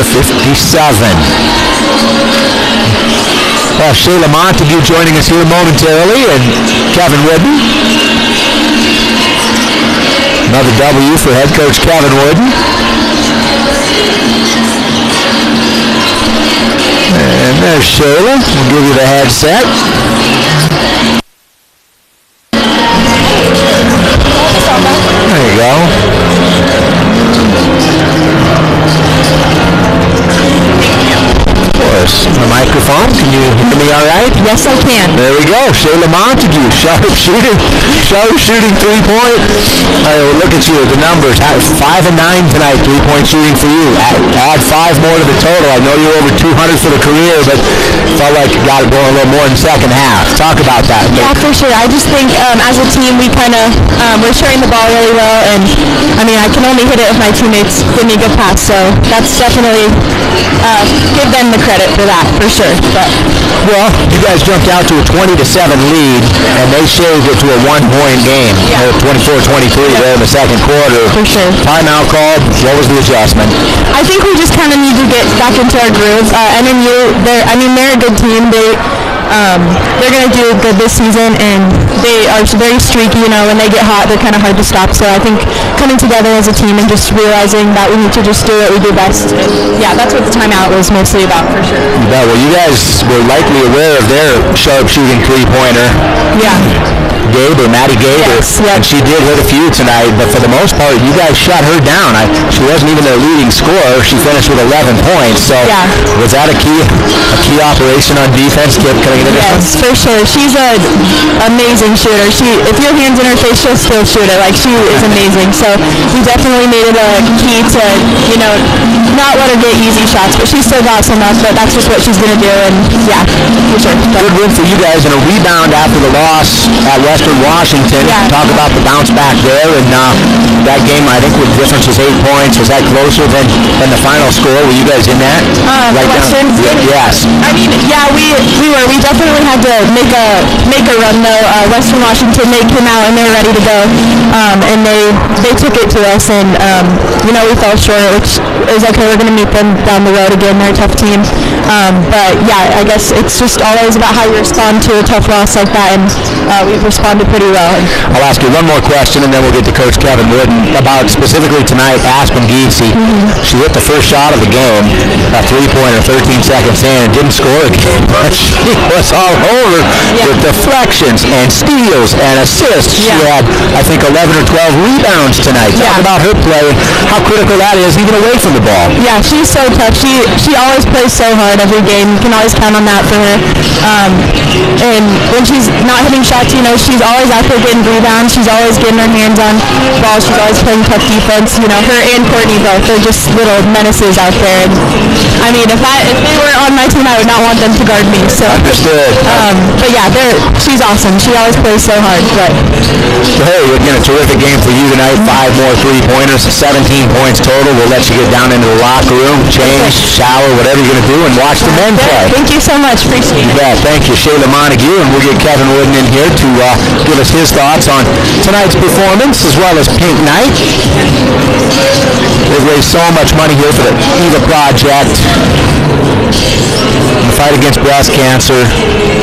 Shayla Montague joining us here momentarily, and Kevin Wooden. Another W for head coach Kevin Wooden. And there's Shayla. We'll give you the headset. There you go. Of course. The microphone. Can you hear me me all right? Yes, I can. There we go. Shayla Montague, sharp shooting 3-point. All right, well, look at you, the numbers. 5 and 9 tonight, 3-point shooting for you. Add 5 more to the total. I know you're over 200 for the career, but felt like you got it going a little more in the second half. Talk about that. Yeah, for sure. I just think as a team, we kind of, we're sharing the ball really well, and I mean, I can only hit it if my teammates give me a good pass, so that's definitely, give them the credit for that, for sure. But well, you guys jumped out to a 20-7 lead, and they shaved it to a 1-point game. Yeah. 24-23 there in the second quarter. For sure. Timeout called. What was the adjustment? I think we just kind of need to get back into our groove. MMU, they're a good team. They're going to do good this season, and they are very streaky. When they get hot, they're kind of hard to stop. So I think coming together as a team and just realizing that we need to just do what we do best. Yeah, that's what the timeout was mostly about, for sure. Yeah, well, you guys were likely aware of their sharp-shooting three-pointer. Yeah. Maddie Gaber, yes, yep. And she did hit a few tonight, but for the most part, you guys shut her down. She wasn't even their leading scorer. She finished with 11 points. So yeah. Was that a key operation on defense, Kip, coming into this one? Yes, for sure. She's an amazing shooter. If your hand's in her face, she'll still shoot it. She is amazing. So we definitely made it a key to, not let her get easy shots, but she still got some up, but that's just what she's going to do, and yeah, for sure. Good win for you guys, and a rebound after the loss at Western Washington. Yeah. Talk about the bounce back there, and that game, I think, with difference was 8 points. Was that closer than the final score? Were you guys in that? Western? Yes. I mean, yeah, we were. We definitely had to make a run, though. Western Washington, they came out and they were ready to go, and they took it to us, and we fell short, which is okay. We're going to meet them down the road again. They're a tough team, but yeah, I guess it's just always about how you respond to a tough loss like that, and we've responded pretty well. I'll ask you one more question, and then we'll get to Coach Kevin Wooden about specifically tonight. Aspen Giese, she hit the first shot of the game, a three-pointer, 13 seconds in, and didn't score again, but she was all over with deflections and steals and assists. She had, I think, 11 or 12 rebounds tonight. Talk about her play and how critical that is, even away from the ball. Yeah, she's so tough. She always plays so hard every game. You can always count on that for her. And when she's not hitting shots, she's always out there getting rebounds. She's always getting her hands on balls. She's always playing tough defense. Her and Courtney both. They're just little menaces out there. And I mean, if they were on my team, I would not want them to guard me. So understood. But yeah, she's awesome. She always plays so hard. But hey, again, a terrific game for you tonight. 5 more three-pointers, 17 points total. We'll let you get down into the locker room, change, shower, whatever you're going to do, and watch the men play. Thank you so much. Appreciate it. Yeah, thank you, Shayla Montague, and we'll get Kevin Wooden in here to give us his thoughts on tonight's performance as well as Pink Night. They've raised so much money here for the EVA Project, the fight against breast cancer.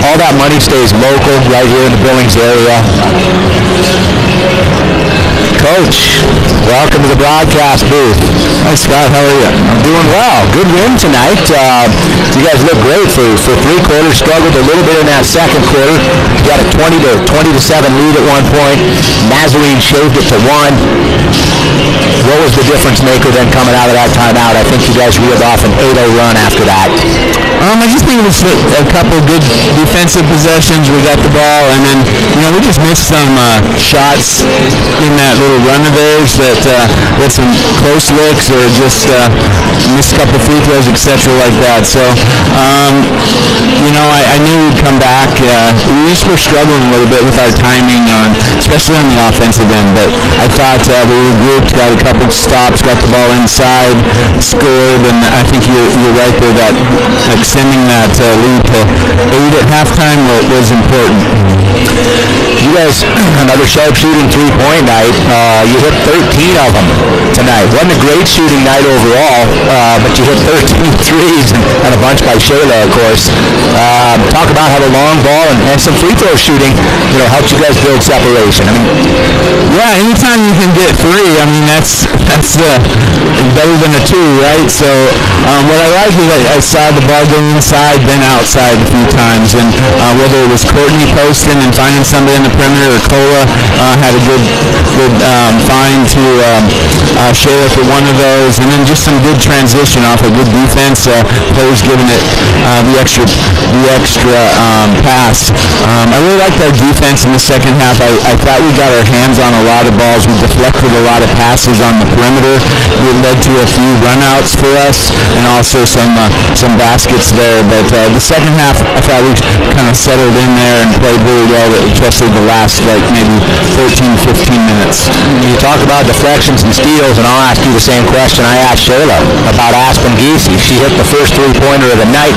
All that money stays local right here in the Billings area. Coach, welcome to the broadcast booth. Hi, Scott. How are you? I'm doing well. Good win tonight. You guys look great for 3 quarters. Struggled a little bit in that second quarter. You got a 20-7 lead at one point. Nazarene shaved it to 1. What was the difference maker then coming out of that timeout? I think you guys reeled off an 8-0 run after that. I just think it was a couple good defensive possessions. We got the ball, and then we just missed some shots in that little run of theirs that with some close looks or just missed a couple free throws, etc. like that. So I knew we'd come back. We just were struggling a little bit with our timing especially on the offensive end. But I thought we were grouped, got a couple stops, got the ball inside, scored, and I think you're right there that extending that lead to 8 at halftime was important. You guys, another sharp shooting three-point night. You hit 13 of them tonight. Wasn't a great shooting night overall, but you hit 13 threes and a bunch by Shayla, of course. Talk about how the long ball and some free throw shooting, helps you guys build separation. Yeah, anytime you can get 3, that's better than a 2, right? So what I like is I saw the ball going inside, then outside a few times, and whether it was Courtney posting and finding somebody in the perimeter or Cola had a good find to Shayla for one of those, and then just some good transition off a good defense. Players giving it the extra pass. I really liked our defense in the second half. I thought we got our hands on a lot of balls. We deflected a lot of passes on the perimeter. It led to a few runouts for us, and also some baskets there. But the second half, I thought we kind of settled in there and played really well, especially the last maybe 13, 15 minutes. You talk about deflections and steals, and I'll ask you the same question I asked Shayla about Aspen Giese. She hit the first three-pointer of the night,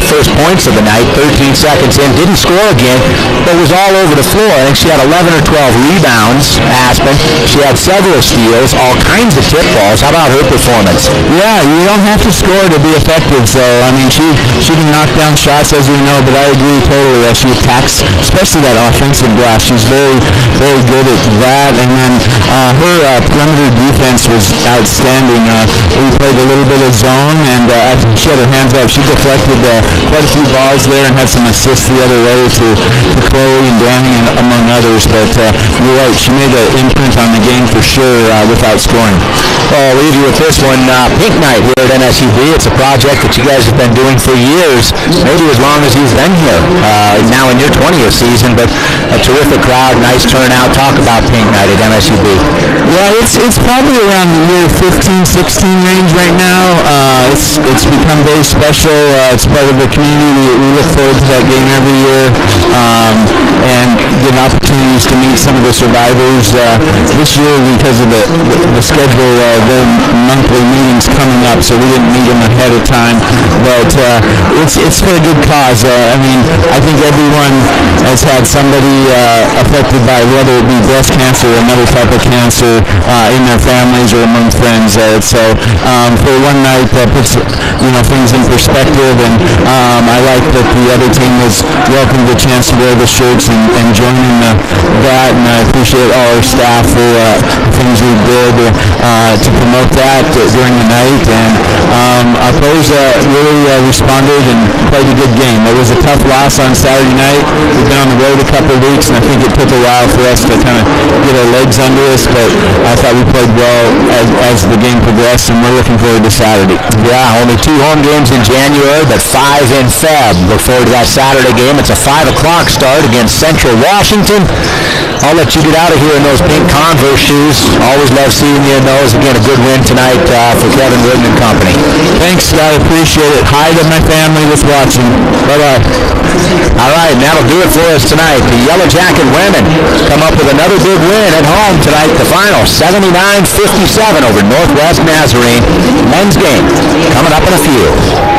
first points of the night, 13 seconds in, didn't score again, but was all over the floor. I think she had 11 or 12 rebounds, Aspen. She had several steals, all kinds of tip balls. How about her performance? Yeah, you don't have to score to be effective. So, I mean, she can knock down shots, as we know, but I agree totally that she attacks, especially that offensive glass. She's very, very good at that. And then her perimeter defense was outstanding. We played a little bit of zone, and she had her hands up. She deflected quite a few balls there and had some assists the other way to Chloe and Danny, and among others. But you're right, she made an imprint on the game for sure without scoring. Well, I'll leave you with this one. Pink Night here at MSUB. It's a project that you guys have been doing for years, maybe as long as you've been here, now in your 20th season, but a terrific crowd, nice turnout. Talk about Pink Night at MSUB. Yeah, it's probably around the year 15, 16 range right now. It's become very special. It's part of the community. We look forward to that game every year, and get opportunities to meet some of the survivors. This year, because of the schedule, their monthly meetings coming up, so we didn't meet them ahead of time. But it's for a good cause. I think everyone has had somebody affected by, whether it be breast cancer or another type of cancer, in their families or among friends. So for one night, that puts things in perspective, and I like that the other team was welcomed the chance to wear the shirts and join in that, and I appreciate all our staff for things we did to promote that during the night, and our players really responded and played a good game. It was a tough loss on Saturday night. We've been on the road a couple of weeks, and I think it took a while for us to kind of get our legs under us, but I thought we played well as the game progressed, and we're looking forward to Saturday. Yeah, only 2 home games in January, but 5 in Feb. Look forward to that Saturday game. It's a 5 o'clock start against Central Washington. I'll let you get out of here in those pink Converse shoes. Always love seeing you in those. Again, a good win tonight for Kevin Wooden and company. Thanks, Scott. I appreciate it. Hi to my family that's watching. Bye-bye. All right, and that'll do it for us tonight. The Yellow Jacket women come up with another big win at home tonight. The final 79-57 over Northwest Nazarene. Men's game coming up in a few.